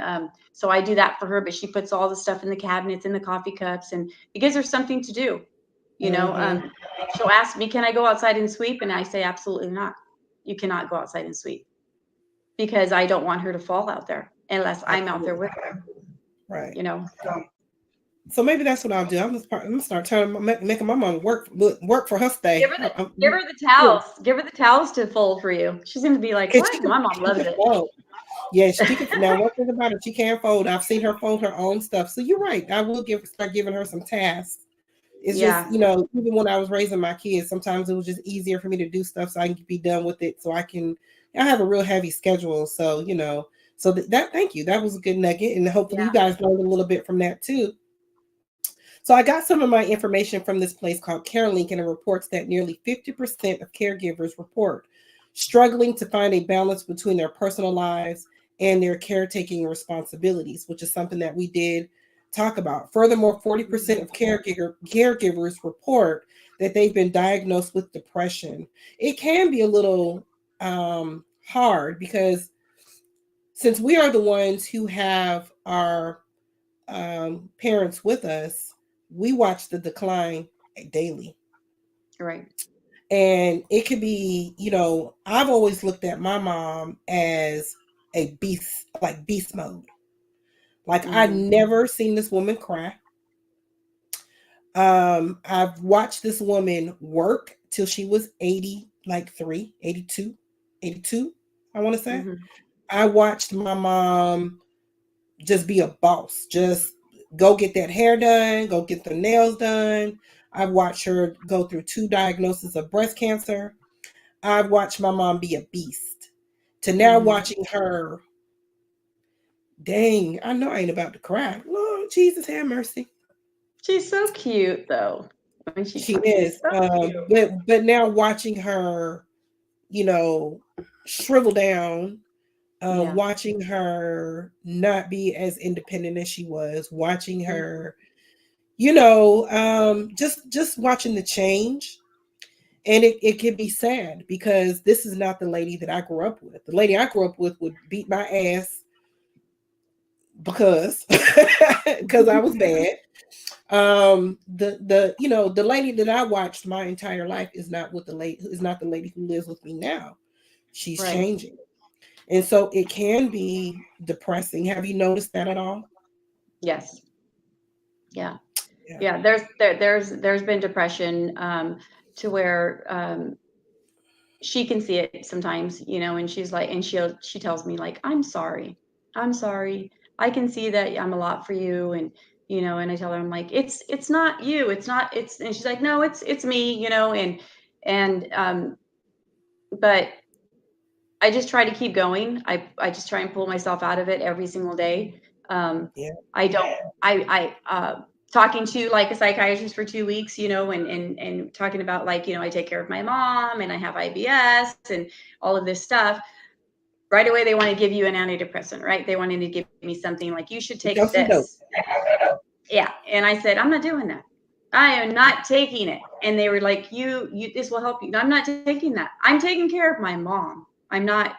Speaker 2: so I do that for her, but she puts all the stuff in the cabinets, in the coffee cups, and it gives her something to do. You know,
Speaker 1: mm-hmm.
Speaker 2: she'll ask me, "Can I go outside and sweep?" And I say, "Absolutely not. You cannot go outside and sweep because I don't want her to fall out there unless I'm out there
Speaker 1: Absolutely.
Speaker 2: with her."
Speaker 1: Right.
Speaker 2: So
Speaker 1: So maybe that's what I'll do. I'm gonna start making my mom work for her
Speaker 2: give
Speaker 1: stay.
Speaker 2: her the give her the towels. Give her the towels to fold for you. She's gonna be like,
Speaker 1: And she
Speaker 2: "What?"
Speaker 1: can
Speaker 2: My mom
Speaker 1: she
Speaker 2: loves
Speaker 1: can
Speaker 2: it.
Speaker 1: fold. Yeah, she can. Now, one thing about it, she can fold. I've seen her fold her own stuff. So you're right. I will start giving her some tasks. It's just,
Speaker 2: Yeah.
Speaker 1: even when I was raising my kids, sometimes it was just easier for me to do stuff so I can be done with it. I have a real heavy schedule. So, thank you. That was a good nugget. And hopefully you
Speaker 2: Yeah.
Speaker 1: guys learned a little bit from that too. So I got some of my information from this place called CareLink, and it reports that nearly 50% of caregivers report struggling to find a balance between their personal lives and their caretaking responsibilities, which is something that we did talk about. Furthermore, 40% of caregivers report that they've been diagnosed with depression. It can be a little hard because since we are the ones who have our parents with us, we watch the decline daily.
Speaker 2: Right.
Speaker 1: And it could be, I've always looked at my mom as a beast, like beast mode. Like I've
Speaker 2: Mm-hmm.
Speaker 1: never seen this woman cry. I've watched this woman work till she was 80, like 82, 82, I want to say.
Speaker 2: Mm-hmm.
Speaker 1: I watched my mom just be a boss. Just go get that hair done, go get the nails done. I've watched her go through 2 diagnoses of breast cancer. I've watched my mom be a beast. To now
Speaker 2: Mm-hmm.
Speaker 1: watching her, dang, I know I ain't about to cry. Lord Jesus, have mercy.
Speaker 2: She's so cute though. When she
Speaker 1: She
Speaker 2: talks, she's
Speaker 1: is.
Speaker 2: so cute.
Speaker 1: But now watching her, you know, shrivel down,
Speaker 2: Yeah.
Speaker 1: watching her not be as independent as she was, watching
Speaker 2: Mm-hmm.
Speaker 1: her just watching the change. And it can be sad because this is not the lady that I grew up with. The lady I grew up with would beat my ass because because I was bad. The lady that I watched my entire life is not the lady who lives with me now. She's
Speaker 2: Right.
Speaker 1: changing. And so it can be depressing. Have you noticed that at all?
Speaker 2: Yes. Yeah.
Speaker 1: Yeah.
Speaker 2: Yeah. There's been depression, to where, she can see it sometimes, and she's like, and she tells me like, I'm sorry. I'm sorry. I can see that I'm a lot for you. And, and I tell her, I'm like, it's not you. It's not, and she's like, no, it's me, and but I just try to keep going. I just try and pull myself out of it every single day. Um,
Speaker 1: Yeah.
Speaker 2: I don't. Talking to like a psychiatrist for 2 weeks, and talking about like, I take care of my mom and I have IBS and all of this stuff. Right away, they want to give you an antidepressant, right? They wanted to give me something like, you should
Speaker 1: Go
Speaker 2: take
Speaker 1: some dope.
Speaker 2: this. Yeah, and I said, I'm not doing that. I am not taking it. And they were like, you, this will help you. No, I'm not taking that. I'm taking care of my mom. I'm not.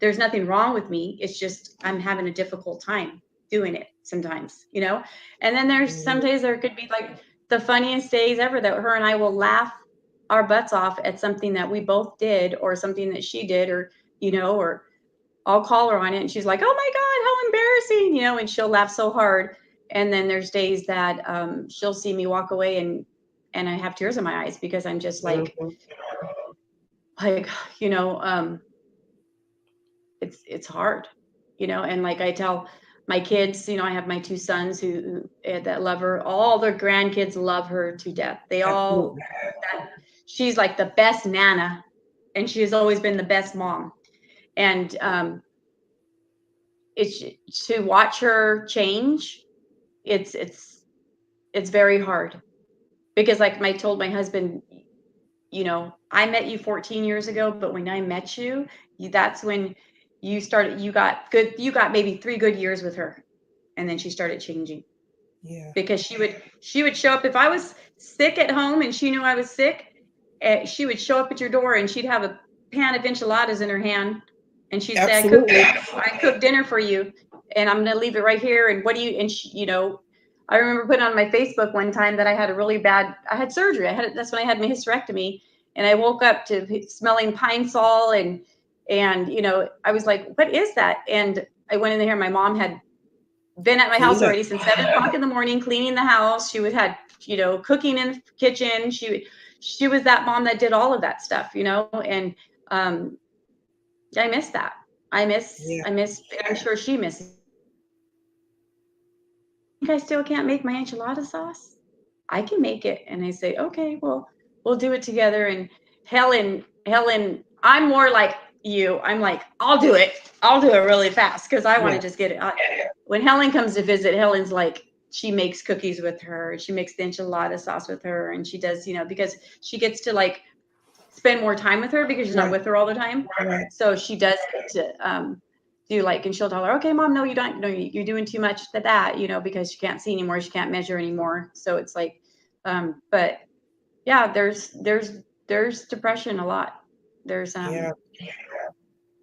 Speaker 2: There's nothing wrong with me. It's just I'm having a difficult time doing it sometimes, And then there's some
Speaker 1: Mhm.
Speaker 2: days there could be like the funniest days ever that her and I will laugh our butts off at something that we both did or something that she did, or I'll call her on it and she's like, oh my God, how embarrassing, and she'll laugh so hard. And then there's days that, she'll see me walk away and I have tears in my eyes because I'm just
Speaker 1: Mhm.
Speaker 2: like, you know, um, it's hard, and like I tell my kids, I have my two sons that love her. All their grandkids love her to death. They all,
Speaker 1: Absolutely.
Speaker 2: that, she's like the best nana and she has always been the best mom. And, it's to watch her change. It's it's it's very hard because like I told my husband, I met you 14 years ago, but when I met that's when you got maybe 3 good years with her, and then she started changing
Speaker 1: Yeah.
Speaker 2: because she would show up if I was sick at home and she knew I was sick. She would show up at your door and she'd have a pan of enchiladas in her hand, and she'd say,
Speaker 1: Absolutely.
Speaker 2: I cooked dinner for you, and I'm gonna leave it right here. And what do you?" And I remember putting on my Facebook one time that I had surgery. That's when I had my hysterectomy, and I woke up to smelling pine sol, and I was like, what is that? And I went in there. My mom had been at my house
Speaker 1: Cleaned up.
Speaker 2: already since 7 o'clock in the morning, cleaning the house. She had, cooking in the kitchen. She was that mom that did all of that stuff, and um, I miss that.
Speaker 1: Yeah.
Speaker 2: I miss, I'm sure she misses. Think I still can't make my enchilada sauce? I can make it. And I say, okay, well, we'll do it together. And Helen, I'm more like you. I'm like, I'll do it. I'll do it really fast because I want
Speaker 1: Yeah.
Speaker 2: to just get it. When Helen comes to visit, Helen's like, she makes cookies with her. She makes the enchilada sauce with her. And she does, because she gets to like spend more time with her because she's not
Speaker 1: Right.
Speaker 2: with her all the time.
Speaker 1: Right.
Speaker 2: So she does get to, do like, and she'll tell her, okay, mom, no, you don't, no, you're doing too much to that, because she can't see anymore. She can't measure anymore. So it's like, but yeah, there's depression a lot. There's,
Speaker 1: Yeah.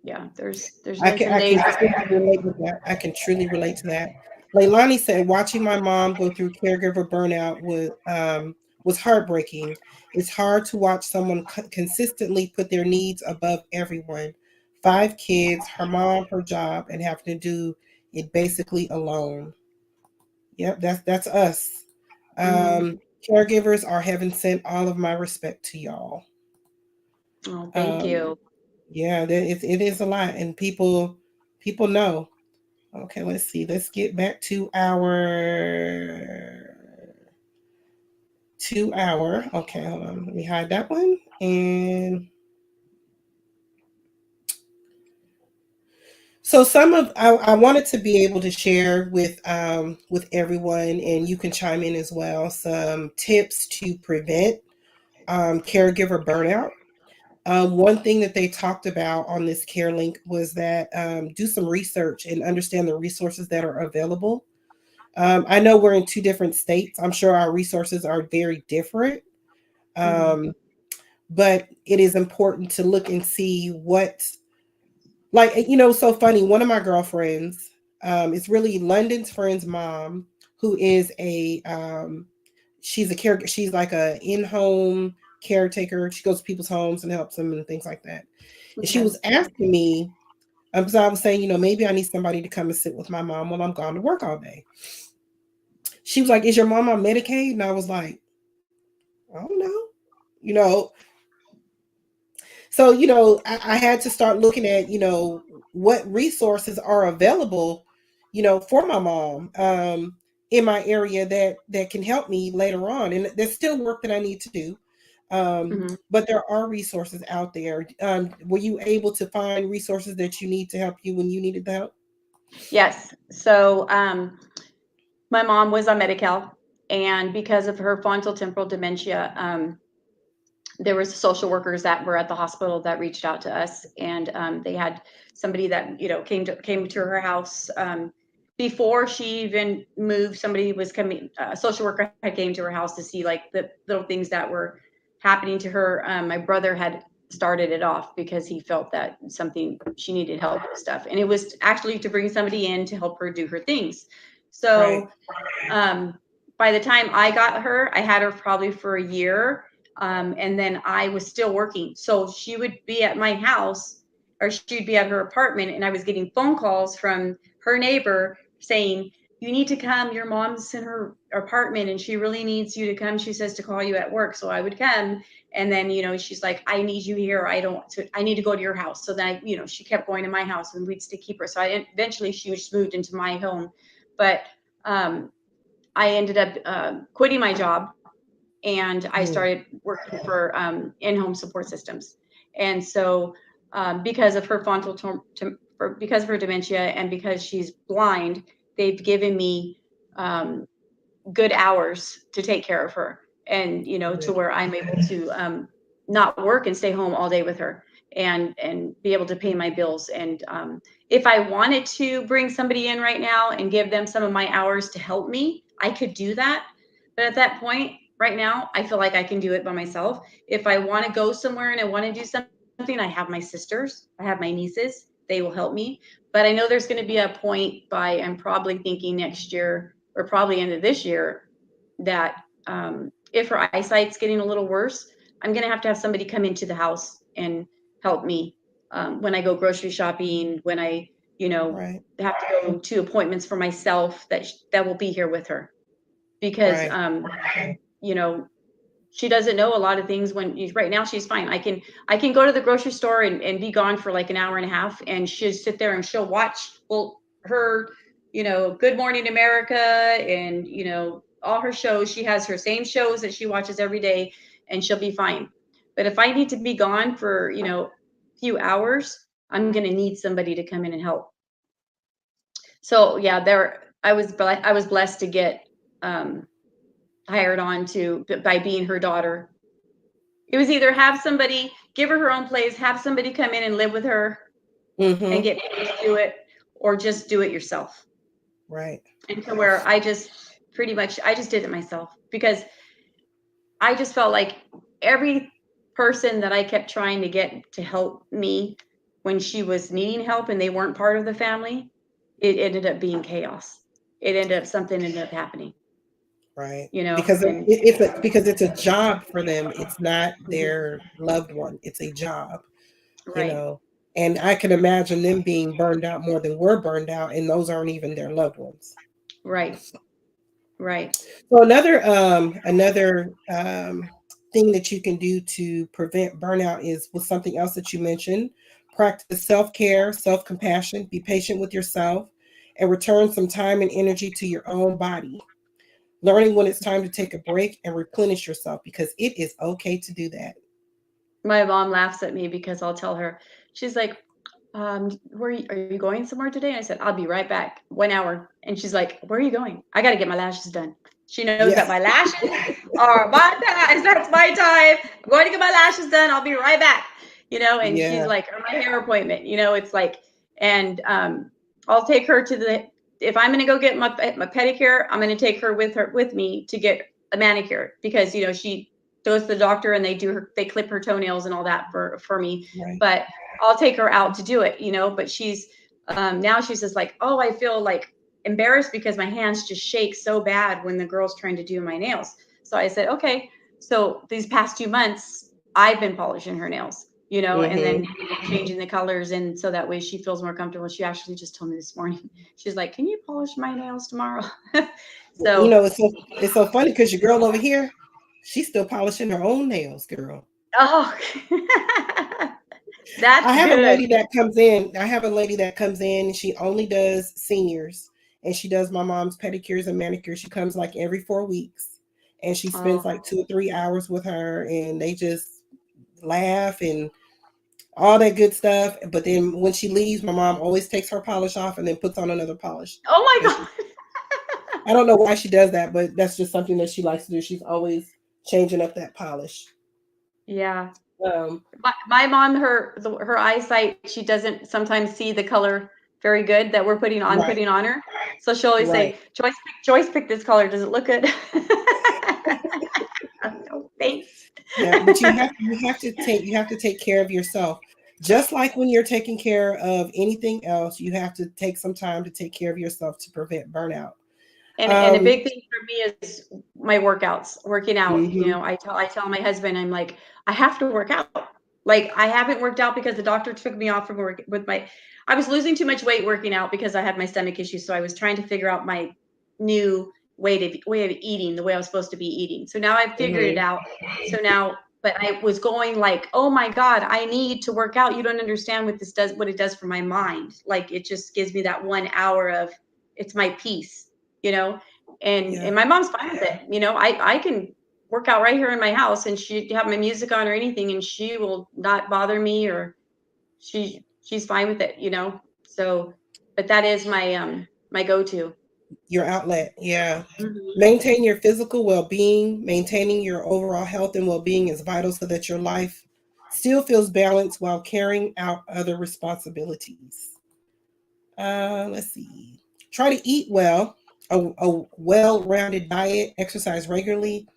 Speaker 2: yeah, there's been some
Speaker 1: I
Speaker 2: days
Speaker 1: can
Speaker 2: where,
Speaker 1: truly relate with that. I can truly relate to that. Leilani said, watching my mom go through caregiver burnout was heartbreaking. It's hard to watch someone consistently put their needs above everyone. 5 kids, her mom, her job, and having to do it basically alone. Yep, that's us.
Speaker 2: mm,
Speaker 1: Caregivers are heaven sent. All of my respect to y'all.
Speaker 2: oh, thank
Speaker 1: Um,
Speaker 2: you.
Speaker 1: yeah, it is a lot, and people know. Okay, let's see. Let's get back to our 2 hour. Okay, hold on. Let me hide that one. And so I wanted to be able to share with everyone, and you can chime in as well, some tips to prevent caregiver burnout. One thing that they talked about on this care link was that do some research and understand the resources that are available. I know we're in two different states. I'm sure our resources are very different.
Speaker 2: Mhm.
Speaker 1: Um, but it is important to look and see what, like, so funny. One of my girlfriends, it's really London's friend's mom, who is she's a care, she's like a in-home caretaker. She goes to people's homes and helps them and things like that. And she
Speaker 2: Okay.
Speaker 1: was asking me, because I was saying, maybe I need somebody to come and sit with my mom while I'm gone to work all day. She was like, "Is your mom on Medicaid?" And I was like, "I don't know." You know, so I had to start looking at what resources are available, for my mom, in my area that can help me later on. And there's still work that I need to do,
Speaker 2: Mhm.
Speaker 1: but there are resources out there. Were you able to find resources that you need to help you when you needed the help?
Speaker 2: Yes. So my mom was on Medi-Cal, and because of her frontotemporal dementia, there was social workers that were at the hospital that reached out to us, and they had somebody that came to her house before she even moved. Somebody was coming, a social worker had came to her house to see like the little things that were happening to her. My brother had started it off because he felt that something she needed help with stuff, and it was actually to bring somebody in to help her do her things.
Speaker 1: Right.
Speaker 2: So um, by the time I got her, I had her probably for a year. And then I was still working. So she would be at my house or she'd be at her apartment. And I was getting phone calls from her neighbor saying, "You need to come. Your mom's in her apartment and she really needs you to come. She says to call you at work." So I would come. And then, she's like, "I need you here. I need to go to your house." So then she kept going to my house and we'd still keep her. So eventually she just moved into my home. But um, I ended up quitting my job and I
Speaker 1: Mm,
Speaker 2: started working for in-home support systems. And so, because of her because of her dementia and because she's blind, they've given me um, good hours to take care of her, and to
Speaker 1: good.
Speaker 2: where I'm able to not work and stay home all day with her, and be able to pay my bills. And if I wanted to bring somebody in right now and give them some of my hours to help me, I could do that. But at that point right now, I feel like I can do it by myself. If I want to go somewhere and I want to do something, I have my sisters, I have my nieces, they will help me. But I know there's going to be a point by, I'm probably thinking next year or probably end of this year, that if her eyesight's getting a little worse, I'm going to have somebody come into the house and help me when I go grocery shopping, when I,
Speaker 1: Right.
Speaker 2: have to go to appointments for myself, that will be here with her. Because,
Speaker 1: Right.
Speaker 2: you know, she doesn't know a lot of things. Right now she's fine. I can go to the grocery store and be gone for like an hour and a half, and she'll sit there and she'll watch, well, her, Good Morning America, and all her shows. She has her same shows that she watches every day, and she'll be fine. But if I need to be gone for a few hours, I'm going to need somebody to come in and help. So yeah, I was blessed to get um hired on to by being her daughter. It was either have somebody give her her own place, have somebody come in and live with her and
Speaker 1: Mm-hmm.
Speaker 2: get paid to do it, or just do it yourself.
Speaker 1: Right.
Speaker 2: And to where I just did it myself because I just felt like every person that I kept trying to get to help me when she was needing help and they weren't part of the family, it ended up being chaos. Something ended up happening,
Speaker 1: Right.
Speaker 2: and
Speaker 1: Because it's a job for them. It's not
Speaker 2: mhm,
Speaker 1: their loved one. It's a job, you
Speaker 2: right,
Speaker 1: know. And I can imagine them being burned out more than we're burned out, and those aren't even their loved ones.
Speaker 2: right, right.
Speaker 1: So another thing that you can do to prevent burnout is was something else that you mentioned. Practice self-care, self-compassion, be patient with yourself, and return some time and energy to your own body. Learning when it's time to take a break and replenish yourself because it is okay to do that.
Speaker 2: My mom laughs at me because I'll tell her, she's like, are you going somewhere today? And I said, "I'll be right back. 1 hour." And she's like, "Where are you going?" "I got to get my lashes done." She knows that
Speaker 1: Yeah.
Speaker 2: my lashes are my time. That's my time. I'm going to get my lashes done. I'll be right back. And she's
Speaker 1: Yeah.
Speaker 2: like, or my hair appointment, it's like, and I'll take her to if I'm going to go get my pedicure, I'm going to take her with me to get a manicure, because she goes to the doctor and they clip her toenails and all that for me.
Speaker 1: Right.
Speaker 2: But I'll take her out to do it, but she's now she's just like, oh, I feel like embarrassed because my hands just shake so bad when the girl's trying to do my nails. So I said, okay. So these past 2 months, I've been polishing her nails, and
Speaker 1: Mm-hmm.
Speaker 2: then changing the colors, and so that way she feels more comfortable. She actually just told me this morning, she's like, can you polish my nails tomorrow?
Speaker 1: You
Speaker 2: So,
Speaker 1: know, it's so funny because your girl over here, she's still polishing her own nails, girl.
Speaker 2: oh,
Speaker 1: I
Speaker 2: that's
Speaker 1: have a
Speaker 2: good.
Speaker 1: lady that comes in. I have a lady that comes in. And she only does seniors, and she does my mom's pedicures and manicures. She comes like every 4 weeks, and she spends
Speaker 2: Oh,
Speaker 1: like 2 or 3 hours with her, and they just laugh and all that good stuff. But then when she leaves, my mom always takes her polish off and then puts on another polish.
Speaker 2: oh
Speaker 1: And
Speaker 2: my
Speaker 1: she, I don't know why she does that, but that's just something that she likes to do. She's always changing up that polish.
Speaker 2: God. Yeah.
Speaker 1: Um,
Speaker 2: My mom, her eyesight, she doesn't sometimes see the color very good that we're
Speaker 1: right,
Speaker 2: putting on her. So she'll always
Speaker 1: right.
Speaker 2: say, Joyce picked this color. Does it look good? Oh, thanks.
Speaker 1: Yeah, but you have to take care of yourself. Just like when you're taking care of anything else, you have to take some time to take care of yourself to prevent burnout.
Speaker 2: And a
Speaker 1: Um,
Speaker 2: big thing for me is my workouts, working out.
Speaker 1: mhm,
Speaker 2: I tell my husband, I'm like, I have to work out. Like, I haven't worked out because the doctor took me off from work with I was losing too much weight working out because I had my stomach issues. So I was trying to figure out my new way of eating, the way I was supposed to be eating. So now I've figured it
Speaker 1: mhm,
Speaker 2: out. So now, but I was going like, oh my God, I need to work out. You don't understand what it does for my mind. Like, it just gives me that 1 hour of, it's my peace, you know
Speaker 1: yeah,
Speaker 2: and my mom's fine with it. I can work out right here in my house, and she have my music on or anything, and she will not bother me, or she's fine with it. So, but that is my go-to.
Speaker 1: your outlet. Yeah.
Speaker 2: Hmm.
Speaker 1: Maintain your physical well-being. Maintaining your overall health and well-being is vital so that your life still feels balanced while carrying out other responsibilities. Let's see. Try to eat well, a well-rounded diet, exercise regularly,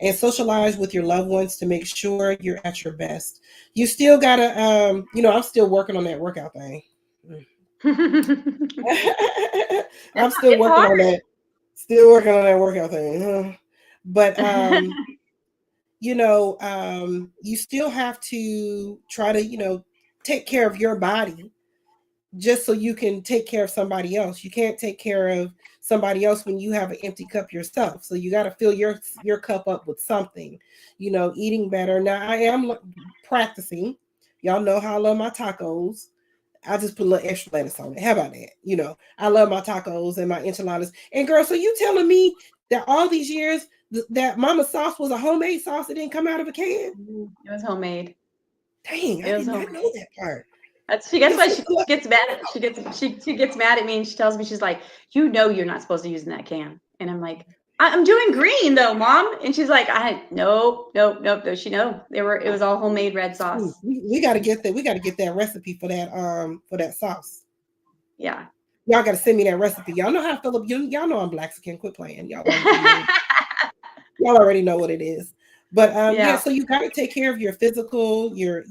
Speaker 1: and socialize with your loved ones to make sure you're at your best. You still gotta, I'm still working on that workout thing. I'm still
Speaker 2: It's
Speaker 1: working
Speaker 2: hard.
Speaker 1: on that. Still working on that workout thing. But you still have to try to, take care of your body just so you can take care of somebody else. You can't take care of somebody else when you have an empty cup yourself. So you got to fill your cup up with something. Eating better. Now I am practicing. Y'all know how I love my tacos. I just put a little extra lettuce on it. How about that? I love my tacos and my enchiladas. And girl, so you telling me that all these years that mama sauce was a homemade sauce that didn't come out of a can?
Speaker 2: It was homemade.
Speaker 1: Dang, I
Speaker 2: It was
Speaker 1: did not know
Speaker 2: homemade.
Speaker 1: that part.
Speaker 2: That's
Speaker 1: It's
Speaker 2: why
Speaker 1: so
Speaker 2: she
Speaker 1: cool.
Speaker 2: gets mad. She gets mad at me, and she tells me, she's like, you're not supposed to use in that can. And I'm like, I'm doing green though, mom. And she's like, nope, nope, nope. Does she know it was all homemade red
Speaker 1: Ooh,
Speaker 2: sauce.
Speaker 1: we got to get that. We got to get that recipe for that sauce.
Speaker 2: Yeah.
Speaker 1: Y'all got to send me that recipe. Y'all know how to fill up. Y'all know I'm Blaxican. Quit playing. Y'all already know what it is. But yeah,
Speaker 2: Yeah.
Speaker 1: so you got to take care of your physical, your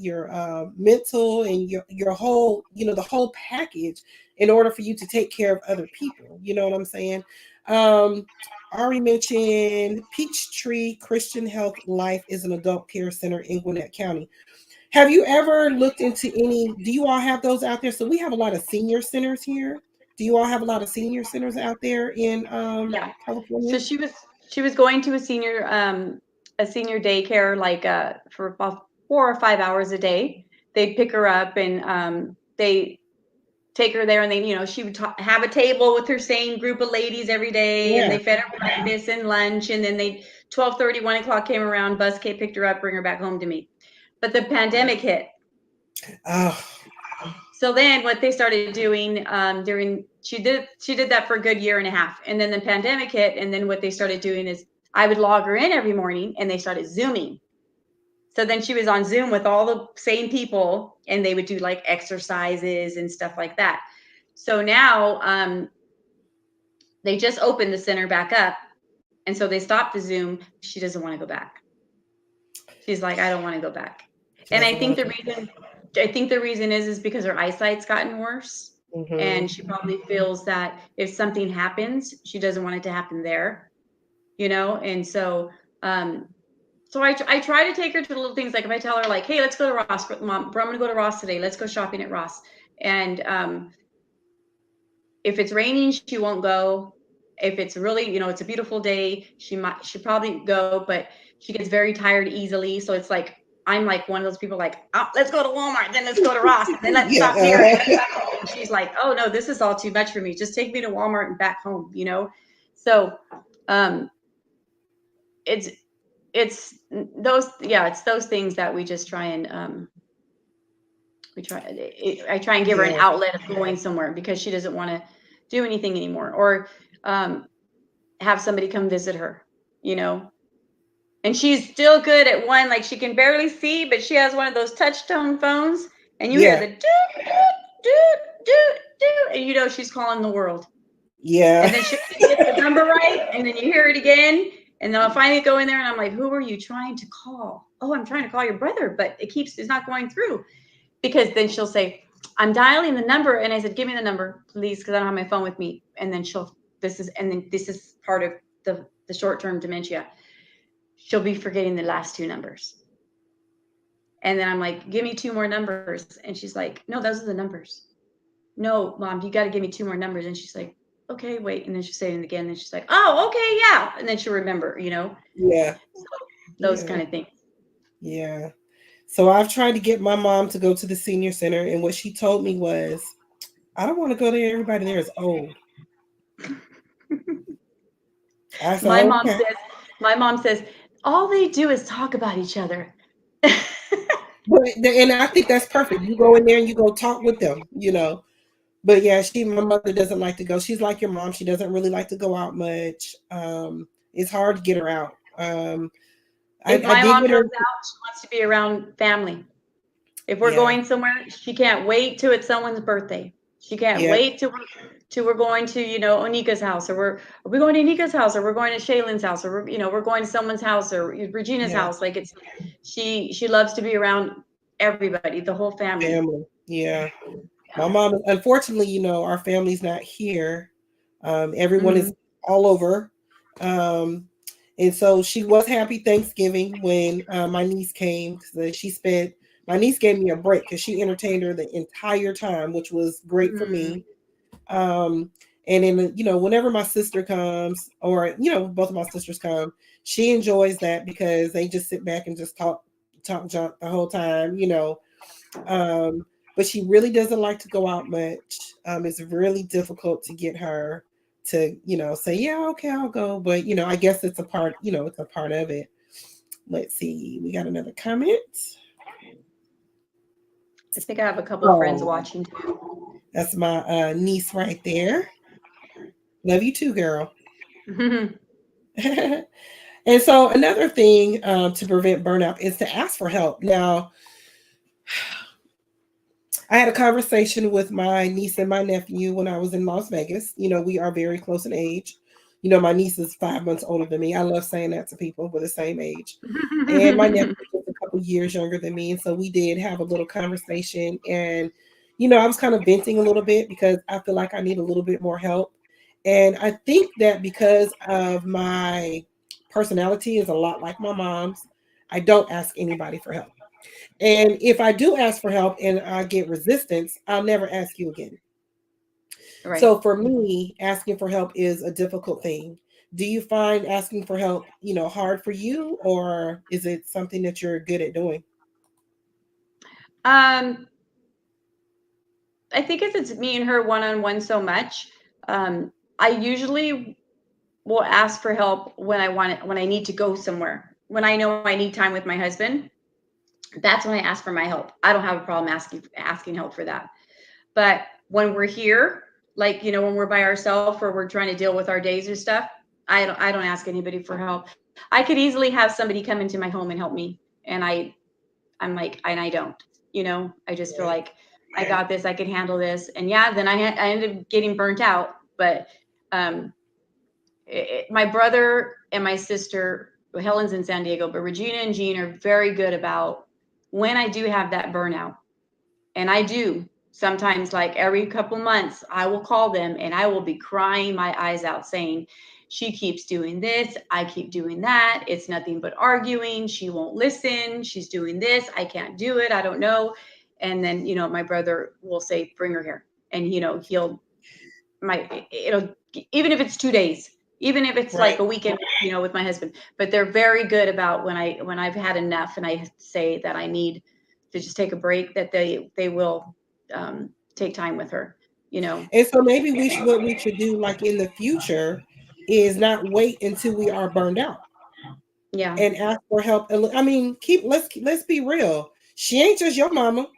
Speaker 1: mental, and your whole, the whole package in order for you to take care of other people. You know what I'm saying? Um, Ari mentioned Peachtree Christian Health Life is an adult care center in Gwinnett County. Have you ever looked into any? Do you all have those out there? So we have a lot of senior centers here. Do you all have a lot of senior centers out there in
Speaker 2: Yeah. So
Speaker 1: California?
Speaker 2: she was going to a senior daycare, like for about 4 or 5 hours a day. They'd pick her up, and they take her there, and then she would have a table with her same group of ladies every day, and
Speaker 1: Yeah.
Speaker 2: they fed her breakfast and lunch, and then they 12:30, 1 o'clock came around, bus came, picked her up, bring her back home to me. But the pandemic hit.
Speaker 1: Oh,
Speaker 2: So then what they started doing, during she did that for a good year and a half, and then the pandemic hit, and then what they started doing is I would log her in every morning, and they started zooming. So then she was on Zoom with all the same people, and they would do like exercises and stuff like that. So now They just opened the center back up. And so they stopped the Zoom. She doesn't want to go back. She's like, I don't want to go back.
Speaker 1: She
Speaker 2: And
Speaker 1: doesn't want to.
Speaker 2: I think the reason is because her eyesight's gotten worse. And
Speaker 1: Mm-hmm.
Speaker 2: she probably feels that if something happens, she doesn't want it to happen there, you know? And so, so I try to take her to the little things. Like if I tell her like, hey, let's go to Ross, Mom, I'm going to go to Ross today. Let's go shopping at Ross. And if it's raining, she won't go. If it's really, it's a beautiful day, she probably go, but she gets very tired easily. So it's like, I'm like one of those people like, oh, let's go to Walmart, then let's go to Ross, and then let's
Speaker 1: Yeah.
Speaker 2: stop here. And let's stop home. And she's like, oh no, this is all too much for me. Just take me to Walmart and back home, So it's it's those things that we just try and I try and give her an
Speaker 1: Yeah.
Speaker 2: outlet of going somewhere because she doesn't want to do anything anymore, or have somebody come visit her, and she's still good at one, like she can barely see, but she has one of those touch tone phones, and you hear
Speaker 1: Yeah.
Speaker 2: the doot, doot, doot, doot, and she's calling the world.
Speaker 1: Yeah.
Speaker 2: And then she gets the number right, and then you hear it again, and then I'll finally go in there, and I'm like, who are you trying to call? Oh, I'm trying to call your brother, but it's not going through. Because then she'll say, I'm dialing the number. And I said, give me the number, please, because I don't have my phone with me. And then this is part of the short-term dementia. She'll be forgetting the last two numbers. And then I'm like, give me two more numbers. And she's like, no, those are the numbers. No, Mom, you got to give me two more numbers. And she's like, okay, wait. And then she's saying it again. And she's like, oh, okay, yeah. And then she'll remember,
Speaker 1: Yeah.
Speaker 2: So those
Speaker 1: Yeah.
Speaker 2: kind of things.
Speaker 1: Yeah. So I've tried to get my mom to go to the senior center, and what she told me was, I don't want to go there. Everybody there is old. I said,
Speaker 2: My mom
Speaker 1: okay.
Speaker 2: says, all they do is talk about each other.
Speaker 1: And I think that's perfect. You go in there and you go talk with them. But yeah, my mother doesn't like to go. She's like your mom. She doesn't really like to go out much. It's hard to get her out.
Speaker 2: If
Speaker 1: I
Speaker 2: my
Speaker 1: did
Speaker 2: mom
Speaker 1: get
Speaker 2: goes
Speaker 1: her.
Speaker 2: out, she wants to be around family. If we're
Speaker 1: Yeah.
Speaker 2: going somewhere, she can't wait till it's someone's birthday. She can't
Speaker 1: Yeah.
Speaker 2: wait till we're going to, Onika's house, or are we going to Onika's house, or we're going to Shaylin's house, or we're going to someone's house, or Regina's
Speaker 1: Yeah.
Speaker 2: house. Like she loves to be around everybody, the whole family.
Speaker 1: Family. Yeah. My
Speaker 2: Yeah.
Speaker 1: mom, unfortunately, our family's not here. Everyone is
Speaker 2: Mm-hmm.
Speaker 1: all over. Um, and so she was happy Thanksgiving when my niece came. My niece gave me a break because she entertained her the entire time, which was great for
Speaker 2: Mm-hmm.
Speaker 1: me. Um, and then, whenever my sister comes, or, both of my sisters come, she enjoys that because they just sit back and just talk junk the whole time. Um, but she really doesn't like to go out much. It's really difficult to get her to, say, yeah, okay, I'll go. But, I guess it's a part of it. Let's see. We got another comment.
Speaker 2: I think I have a couple of friends
Speaker 1: Oh,
Speaker 2: watching too.
Speaker 1: that's my niece right there. Love you too, girl. And so another thing to prevent burnout is to ask for help. Now, I had a conversation with my niece and my nephew when I was in Las Vegas. We are very close in age. My niece is 5 months older than me. I love saying that to people. We're the same age. And my nephew is a couple years younger than me. And so we did have a little conversation. And, I was kind of venting a little bit because I feel like I need a little bit more help. And I think that because of my personality is a lot like my mom's, I don't ask anybody for help. And if I do ask for help and I get resistance, I'll never ask you again.
Speaker 2: Right.
Speaker 1: So for me, asking for help is a difficult thing. Do you find asking for help, hard for you, or is it something that you're good at doing?
Speaker 2: Um, I think if it's me and her one-on-one so much, I usually will ask for help when when I need to go somewhere. When I know I need time with my husband, that's when I ask for my help. I don't have a problem asking help for that. But when we're here, like, when we're by ourselves or we're trying to deal with our days or stuff, I don't ask anybody for help. I could easily have somebody come into my home and help me, and I'm like, and I don't, I just feel
Speaker 1: Right.
Speaker 2: like I got this, I can handle this. And yeah, then I ended up getting burnt out. But my brother and my sister, Helen's in San Diego, but Regina and Jean are very good about when I do have that burnout. And I do sometimes, like every couple months, I will call them and I will be crying my eyes out saying, she keeps doing this, I keep doing that. It's nothing but arguing. She won't listen. She's doing this. I can't do it. I don't know. And then, my brother will say, bring her here. And, he'll, even if it's 2 days, even if it's like
Speaker 1: Right.
Speaker 2: a weekend, with my husband, but they're very good about when I've had enough and I say that I need to just take a break, that they will take time with her,
Speaker 1: And so maybe what we should do, like in the future, is not wait until we are burned out
Speaker 2: Yeah.
Speaker 1: and ask for help. I mean, let's be real. She ain't just your mama.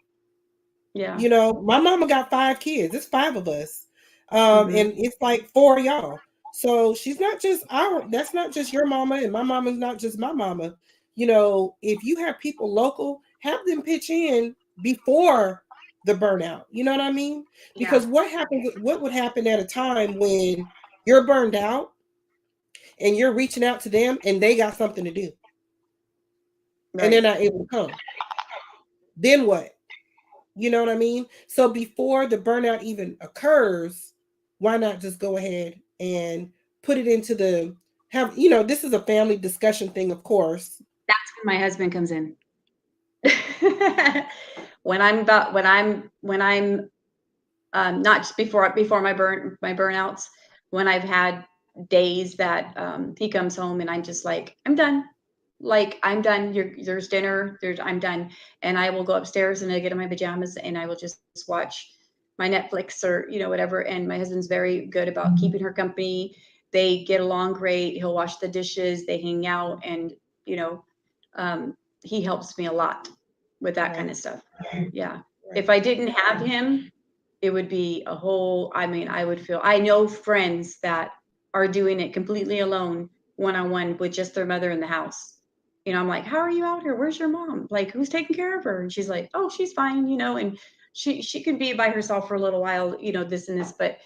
Speaker 2: Yeah.
Speaker 1: My mama got 5 kids. It's 5 of us.
Speaker 2: Hmm.
Speaker 1: And it's like 4 of y'all. So she's not just that's not just your mama, and my mama's not just my mama. If you have people local, have them pitch in before the burnout. You know what I mean?
Speaker 2: Yeah.
Speaker 1: Because what would happen at a time when you're burned out and you're reaching out to them and they got something to do and they're
Speaker 2: Right.
Speaker 1: not able to come? Then what? You know what I mean? So before the burnout even occurs, why not just go ahead and put it into this is a family discussion thing, of course.
Speaker 2: That's when my husband comes in. When I'm not just before my burnouts, when I've had days that he comes home and I'm just like, I'm done. Like, I'm done. There's dinner. I'm done. And I will go upstairs and I get in my pajamas and I will just watch my Netflix or whatever. And my husband's very good about keeping her company. They get along great. He'll wash the dishes. They hang out, and you know, he helps me a lot with that kind
Speaker 1: Right,
Speaker 2: of stuff. Yeah. If
Speaker 1: right,
Speaker 2: I didn't have him, it would be a whole, I mean, I know friends that are doing it completely alone, one on one with just their mother in the house. I'm like, how are you out here? Where's your mom? Like, who's taking care of her? And she's like, oh, she's fine, and she can be by herself for a little while, this and this, but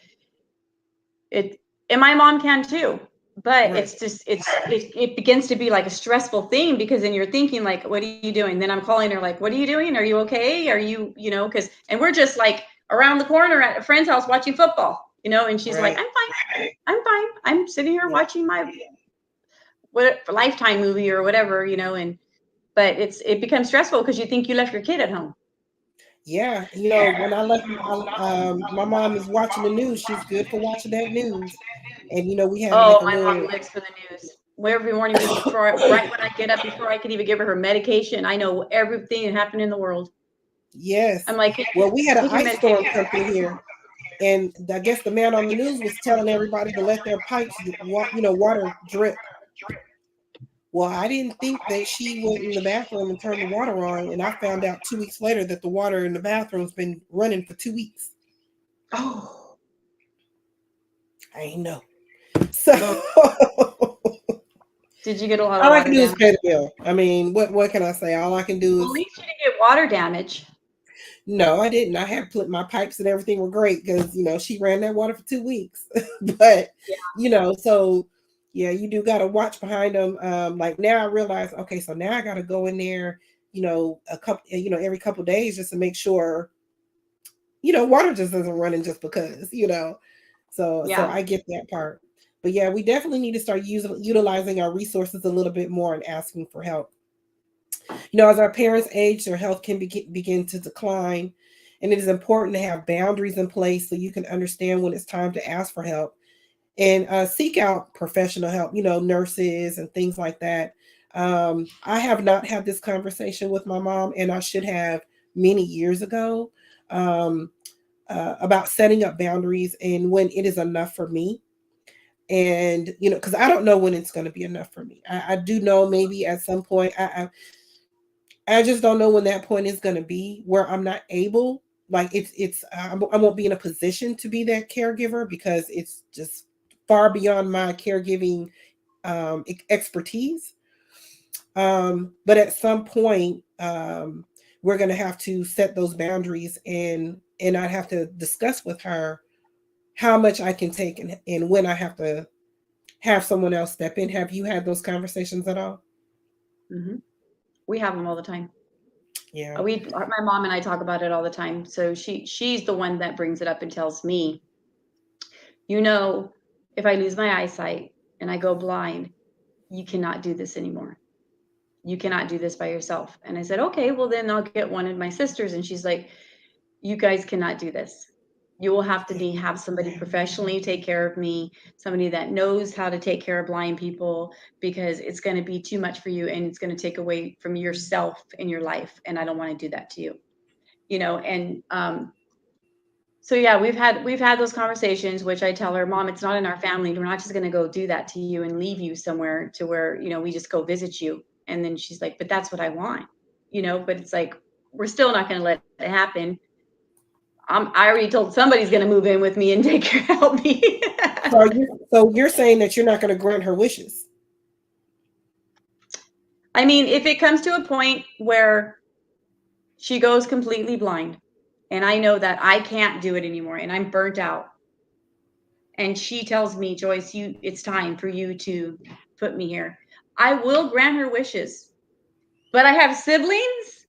Speaker 2: it, and my mom can too. But
Speaker 1: right,
Speaker 2: it's just, it begins to be like a stressful thing, because then you're thinking like, what are you doing? Then I'm calling her like, what are you doing? Are you okay? Are you, because, and we're just like around the corner at a friend's house watching football, and she's like,
Speaker 1: right.
Speaker 2: I'm fine. I'm fine. I'm sitting here
Speaker 1: Yeah.
Speaker 2: watching my what Lifetime movie or whatever, and but it becomes stressful because you think you left your kid at home.
Speaker 1: Yeah. When I left, my mom is watching the news. She's good for watching that news. And, we have
Speaker 2: Oh,
Speaker 1: like a
Speaker 2: my mom
Speaker 1: little,
Speaker 2: lives for the news. Every morning right when I get up, before I could even give her medication, I know everything that happened in the world. I'm
Speaker 1: yes.
Speaker 2: like,
Speaker 1: Well, we had an
Speaker 2: take your
Speaker 1: ice
Speaker 2: medication.
Speaker 1: storm come through here. And I guess the man on the news was telling everybody to let their pipes, water drip. Well, I didn't think that she went in the bathroom and turned the water on. And I found out 2 weeks later that the water in the bathroom's been running for 2 weeks.
Speaker 2: Oh,
Speaker 1: I ain't know. So
Speaker 2: oh. Did you get a lot of
Speaker 1: all I can
Speaker 2: water
Speaker 1: do is
Speaker 2: damage?
Speaker 1: pay the bill. I mean, what can I say? All I can do
Speaker 2: Well, at
Speaker 1: is
Speaker 2: least you didn't get water damage.
Speaker 1: no, I didn't. I had put my pipes and everything were great because she ran that water for 2 weeks. But
Speaker 2: Yeah.
Speaker 1: so yeah, you do got to watch behind them. Like now I realize, okay, so now I got to go in there, a couple, every couple days just to make sure, water just doesn't run in just because, So
Speaker 2: Yeah.
Speaker 1: I get that part. But yeah, we definitely need to start utilizing our resources a little bit more and asking for help. As our parents age, their health can begin to decline, and it is important to have boundaries in place so you can understand when it's time to ask for help and seek out professional help, nurses and things like that. I have not had this conversation with my mom, and I should have many years ago, um, about setting up boundaries and when it is enough for me. And, because I don't know when it's going to be enough for me. I do know maybe at some point, I just don't know when that point is going to be where I'm not able, like I won't be in a position to be that caregiver because it's just far beyond my caregiving expertise. But at some point, we're going to have to set those boundaries, and I have to discuss with her how much I can take and when I have to have someone else step in. Have you had those conversations at all?
Speaker 2: Hmm. We have them all the time.
Speaker 1: Yeah.
Speaker 2: My mom and I talk about it all the time. So she's the one that brings it up and tells me, you know, if I lose my eyesight and I go blind, you cannot do this anymore. You cannot do this by yourself. And I said, okay, well then I'll get one of my sisters. And she's like, you guys cannot do this. You will have to have somebody professionally take care of me, somebody that knows how to take care of blind people, because it's going to be too much for you and it's going to take away from yourself in your life. And I don't want to do that to you, you know. And so yeah, we've had those conversations, which I tell her, Mom, it's not in our family. We're not just going to go do that to you and leave you somewhere to where, you know, we just go visit you. And then she's like, but that's what I want, you know. But it's like, we're still not going to let it happen. I already told somebody's going to move in with me and take care, help me.
Speaker 1: So you're saying that you're not going to grant her wishes?
Speaker 2: I mean, if it comes to a point where she goes completely blind and I know that I can't do it anymore and I'm burnt out, and she tells me, Joyce, it's time for you to put me here, I will grant her wishes. But I have siblings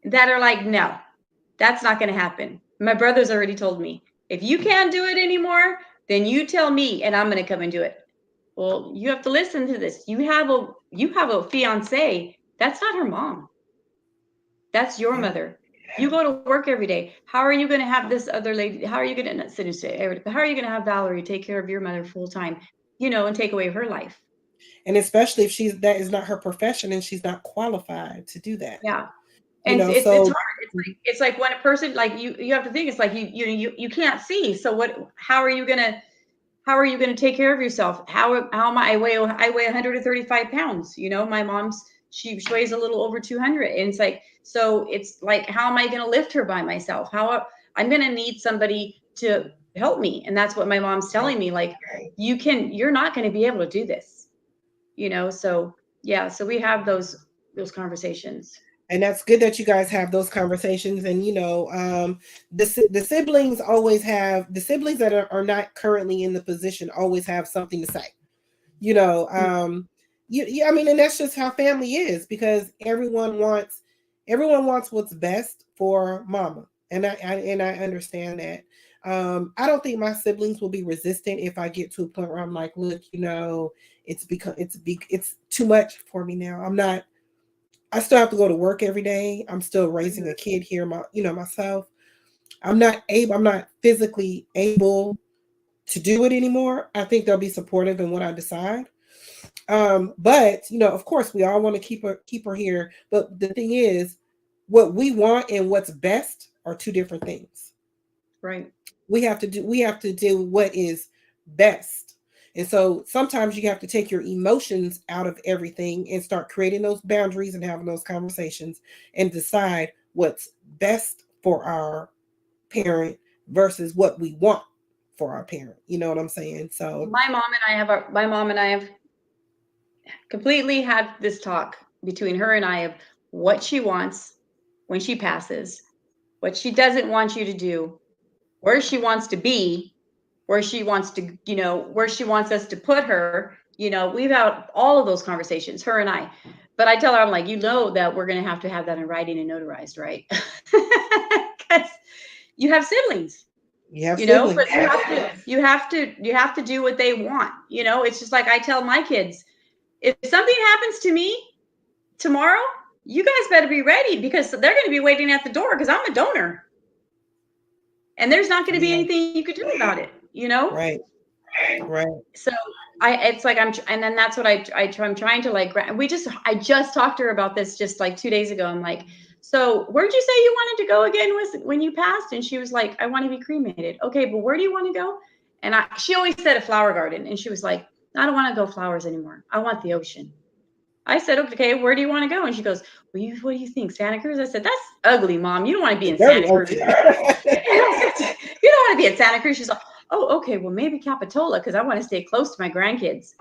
Speaker 2: that are like, no, that's not going to happen. My brother's already told me, if you can't do it anymore, then you tell me and I'm going to come and do it. Well, you have to listen to this. You have a fiance. That's not her mom. That's your
Speaker 1: Yeah.
Speaker 2: mother. You go to work every day. How are you going to have this other lady? How are you going to sit and say, how are you going to have Valerie take care of your mother full time, you know, and take away her life?
Speaker 1: And especially if that is not her profession and she's not qualified to do that.
Speaker 2: Yeah.
Speaker 1: You
Speaker 2: And
Speaker 1: know,
Speaker 2: it's
Speaker 1: so
Speaker 2: hard. It's like when a person, like you have to think, it's like you can't see. So how are you gonna take care of yourself? How am I weigh 135 pounds. You know, my mom's, she weighs a little over 200, and it's like, how am I gonna lift her by myself? I'm gonna need somebody to help me, and that's what my mom's telling me. Like, you're not gonna be able to do this. You know, so yeah, so we have those conversations.
Speaker 1: and that's good that you guys have those conversations. And the siblings always have, the siblings that are not currently in the position always have something to say. you know um I mean, and that's just how family is, because everyone wants what's best for mama. And I understand that. I don't think my siblings will be resistant if I get to a point where I'm like, look, it's too much for me now. I still have to go to work every day. I'm still raising a kid here, myself. I'm not physically able to do it anymore. I think they'll be supportive in what I decide. But of course, we all want to keep her here. But the thing is, what we want and what's best are two different things.
Speaker 2: Right.
Speaker 1: We have to do what is best. And so sometimes you have to take your emotions out of everything and start creating those boundaries and having those conversations and decide what's best for our parent versus what we want for our parent. You know what I'm saying? So
Speaker 2: My mom and I have completely had this talk between her and I of what she wants when she passes, what she doesn't want you to do, where she wants to be, where she wants to, where she wants us to put her. We've had all of those conversations, her and I. But I tell her, I'm like, that we're going to have that in writing and notarized, right? Because you have siblings,
Speaker 1: you have siblings.
Speaker 2: but you have to do what they want. It's just like I tell my kids, if something happens to me tomorrow, you guys better be ready, because they're going to be waiting at the door, because I'm a donor. And there's not going to be
Speaker 1: Yeah.
Speaker 2: anything you could do about it,
Speaker 1: Right. Right.
Speaker 2: So it's like and then that's what I'm trying to, like, I just talked to her about this just like 2 days ago. I'm like, so where'd you say you wanted to go again when you passed? And she was like, I want to be cremated. Okay, but where do you want to go? And she always said a flower garden. And she was like, I don't want to go flowers anymore. I want the ocean. I said, okay, where do you want to go? And she goes, well, what do you think, Santa Cruz? I said, that's ugly, Mom. You don't want to be
Speaker 1: The
Speaker 2: in
Speaker 1: dirty
Speaker 2: Santa Cruz.
Speaker 1: ocean.
Speaker 2: You don't want to be in Santa Cruz. She's like, oh, okay, well, maybe Capitola, because I want to stay close to my grandkids.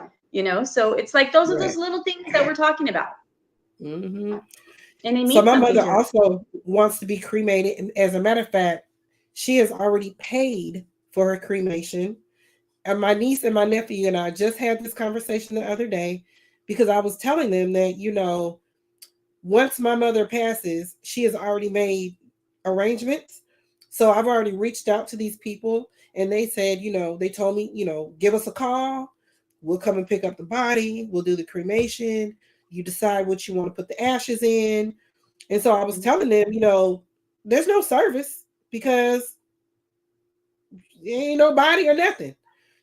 Speaker 2: So it's like those are
Speaker 1: Right.
Speaker 2: those little things that we're talking about.
Speaker 1: Mm-hmm.
Speaker 2: And they
Speaker 1: So
Speaker 2: mean
Speaker 1: my
Speaker 2: something
Speaker 1: mother
Speaker 2: to her.
Speaker 1: also wants to be cremated, and as a matter of fact, she has already paid for her cremation. And my niece and my nephew and I just had this conversation the other day because I was telling them that, once my mother passes, she has already made arrangements. So I've already reached out to these people and they said, they told me, give us a call. We'll come and pick up the body. We'll do the cremation. You decide what you want to put the ashes in. And so I was telling them, there's no service because there ain't no body or nothing,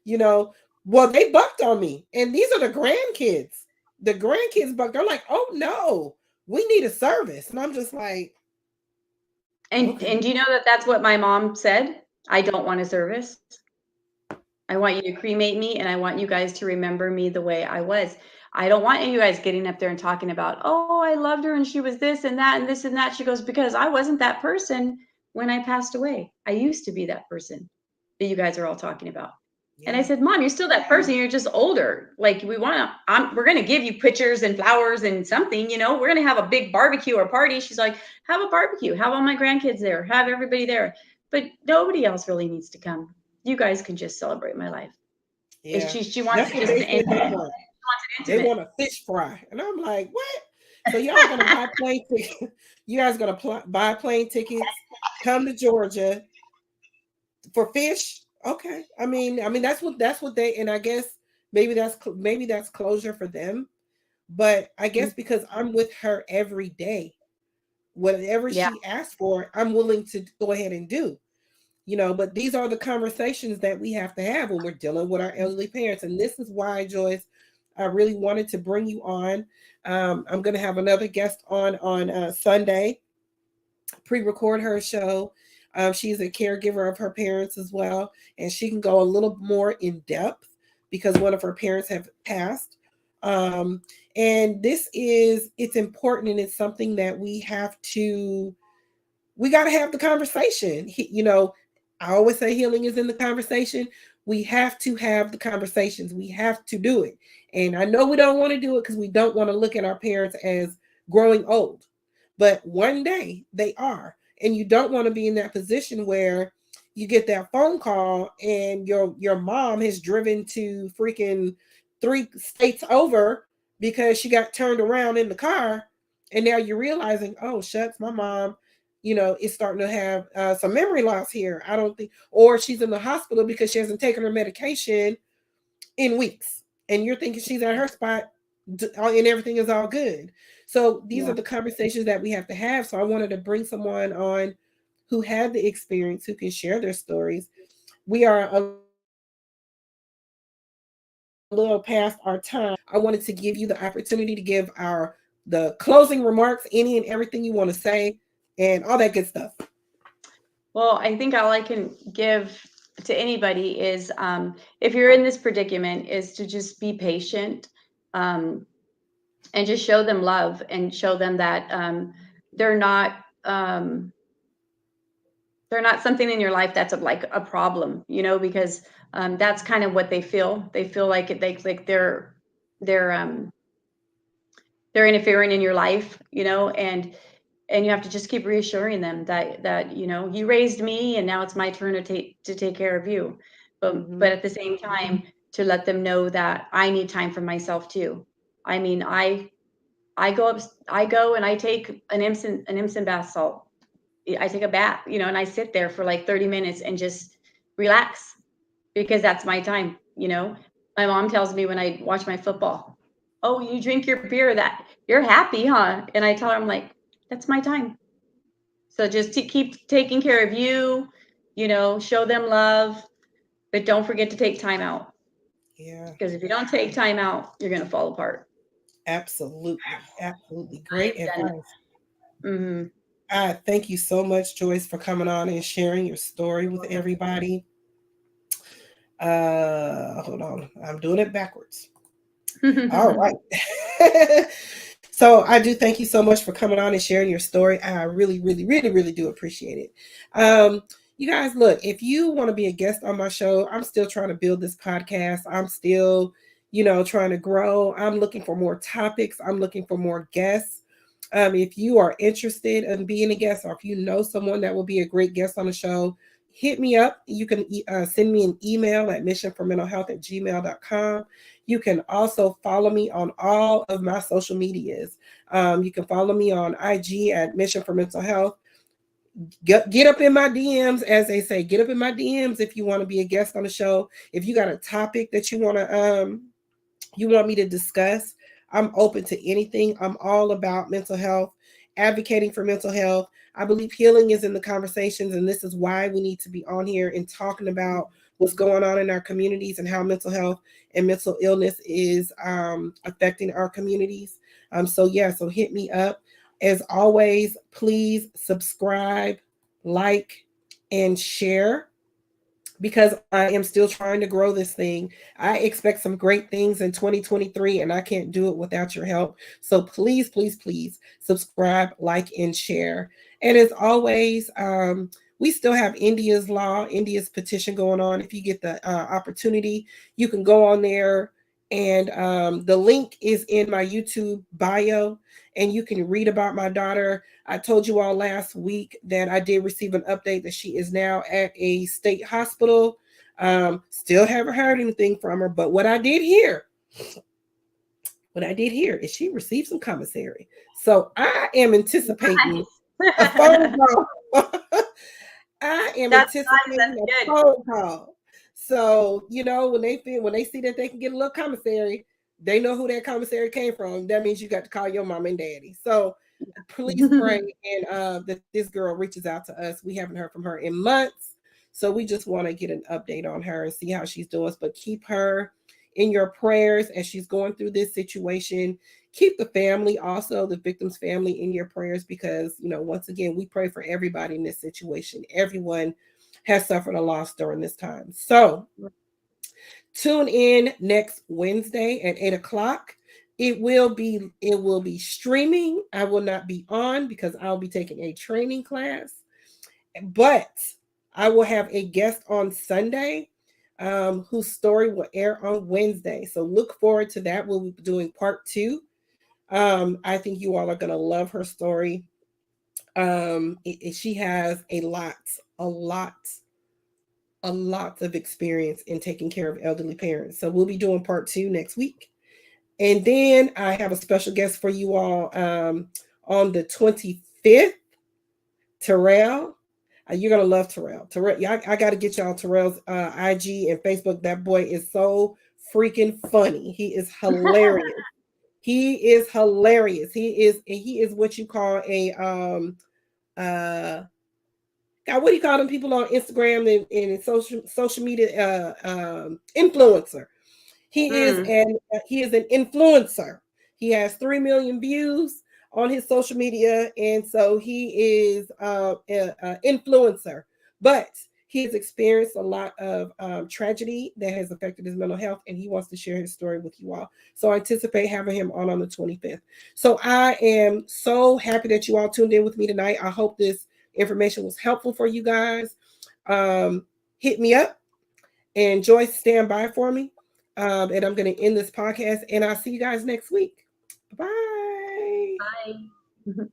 Speaker 1: you know. Well, they bucked on me. And these are the grandkids. The grandkids bucked. They're like, oh no, we need a service. And I'm just like,
Speaker 2: And
Speaker 1: okay.
Speaker 2: do you know that that's what my mom said? I don't want a service. I want you to cremate me and I want you guys to remember me the way I was. I don't want you guys getting up there and talking about, oh, I loved her and she was this and that and this and that. She goes, because I wasn't that person when I passed away. I used to be that person that you guys are all talking about. And I
Speaker 1: Yeah.
Speaker 2: said, Mom, you're still that person. You're just older. Like we're going to give you pictures and flowers and something, we're going to have a big barbecue or party. She's like, have a barbecue. Have all my grandkids there. Have everybody there. But nobody else really needs to come. You guys can just celebrate my life. It's
Speaker 1: Yeah.
Speaker 2: she wants
Speaker 1: That's
Speaker 2: it
Speaker 1: what
Speaker 2: just
Speaker 1: they
Speaker 2: to
Speaker 1: said
Speaker 2: end.
Speaker 1: they
Speaker 2: She
Speaker 1: want.
Speaker 2: wants it
Speaker 1: They
Speaker 2: intimate.
Speaker 1: want a fish fry. And I'm like, what? So y'all are gonna buy plane tickets. You guys gonna buy plane tickets, come to Georgia for fish. Okay. I mean that's what they, and I guess maybe that's closure for them. But I guess because I'm with her every day, whatever
Speaker 2: Yeah.
Speaker 1: she asks for, I'm willing to go ahead and do. But these are the conversations that we have to have when we're dealing with our elderly parents. And this is why, Joyce, I really wanted to bring you on. I'm going to have another guest on Sunday, pre-record her show. She's a caregiver of her parents as well, and she can go a little more in depth because one of her parents have passed. Um, and it's important, and it's something that we got to have the conversation. I always say healing is in the conversation. We have to have the conversations. We have to do it. And I know we don't want to do it because we don't want to look at our parents as growing old. But one day they are. And you don't want to be in that position where you get that phone call and your mom has driven to freaking 3 states over because she got turned around in the car. And now you're realizing, oh, shucks, my mom is starting to have some memory loss here. I don't think, or she's in the hospital because she hasn't taken her medication in weeks. And you're thinking she's at her spot and everything is all good. So these are
Speaker 2: Yeah.
Speaker 1: the conversations that we have to have. So I wanted to bring someone on who had the experience, who can share their stories. We are a little past our time. I wanted to give you the opportunity to give the closing remarks, any and everything you want to say, and all that good stuff.
Speaker 2: Well, I think all I can give to anybody is if you're in this predicament, is to just be patient, um, and just show them love and show them that they're not um, they're not something in your life that's like a problem, because that's kind of what they feel. They feel like they're they're interfering in your life, and you have to just keep reassuring them that you raised me and now it's my turn to take care of you, but
Speaker 1: Hmm.
Speaker 2: at the same time to let them know that I need time for myself too. I mean, I go and I take an Imson bath salt. I take a bath, and I sit there for like 30 minutes and just relax because that's my time. My mom tells me when I watch my football, oh, you drink your beer, that you're happy, huh? And I tell her, I'm like, that's my time. So just to keep taking care of you, show them love, but don't forget to take time out.
Speaker 1: Yeah,
Speaker 2: Because if you don't take time out, you're going to fall apart.
Speaker 1: absolutely. Absolutely.
Speaker 2: I
Speaker 1: Great
Speaker 2: have done
Speaker 1: advice.
Speaker 2: that. Mm-hmm.
Speaker 1: Thank you so much, Joyce, for coming on and sharing your story with everybody. Hold on. I'm doing it backwards. All right. So I do thank you so much for coming on and sharing your story. I really, really, really, really do appreciate it. You guys, look, if you want to be a guest on my show, I'm still trying to build this podcast. I'm still, trying to grow. I'm looking for more topics. I'm looking for more guests. If you are interested in being a guest, or if you know someone that will be a great guest on the show, hit me up. You can send me an email at missionformentalhealth@gmail.com. You can also follow me on all of my social medias. You can follow me on IG at Mission for Mental Health. Get up in my DMs, as they say. Get up in my DMs if you want to be a guest on the show. If you got a topic that you want me to discuss, I'm open to anything. I'm all about mental health, advocating for mental health. I believe healing is in the conversations, and this is why we need to be on here and talking about what's going on in our communities and how mental health and mental illness is affecting our communities. So hit me up. As always, please subscribe, like, and share because I am still trying to grow this thing. I expect some great things in 2023 and I can't do it without your help. So please, please, please subscribe, like, and share. And as always, we still have India's law, India's petition going on. If you get the opportunity, you can go on there and the link is in my YouTube bio and you can read about my daughter. I told you all last week that I did receive an update that she is now at a state hospital. Still haven't heard anything from her, but what I did hear is she received some commissary. So I am anticipating a phone
Speaker 2: Nice.
Speaker 1: call. I am
Speaker 2: That's nice.
Speaker 1: anticipating
Speaker 2: That's
Speaker 1: a
Speaker 2: good.
Speaker 1: phone call. So, when they see that they can get a little commissary, they know who that commissary came from. That means you got to call your mom and daddy. So please pray and that this girl reaches out to us. We haven't heard from her in months. So we just want to get an update on her and see how she's doing. But keep her in your prayers as she's going through this situation. Keep the family, also the victim's family, in your prayers because, once again, we pray for everybody in this situation. Everyone has suffered a loss during this time. So tune in next Wednesday at 8 o'clock. It will be streaming. I will not be on because I'll be taking a training class, but I will have a guest on Sunday whose story will air on Wednesday. So look forward to that. We'll be doing part two. I think you all are going to love her story. She has a lot, a lot of experience in taking care of elderly parents. So we'll be doing part two next week. And then I have a special guest for you all on the 25th, Terrell. You're gonna love Terrell. Terrell, yeah, I got to get y'all Terrell's IG and Facebook. That boy is so freaking funny. He is hilarious. He is hilarious. He is what you call a uh God, what do you call them people on Instagram and social media influencer?
Speaker 2: Mm.
Speaker 1: He is an influencer. He has 3 million views on his social media, and so he is an influencer. But he has experienced a lot of tragedy that has affected his mental health, and he wants to share his story with you all. So I anticipate having him on the 25th. So I am so happy that you all tuned in with me tonight. I hope this information was helpful for you guys. Hit me up and Joyce, stand by for me. And I'm going to end this podcast, and I'll see you guys next week. Bye.
Speaker 2: Bye.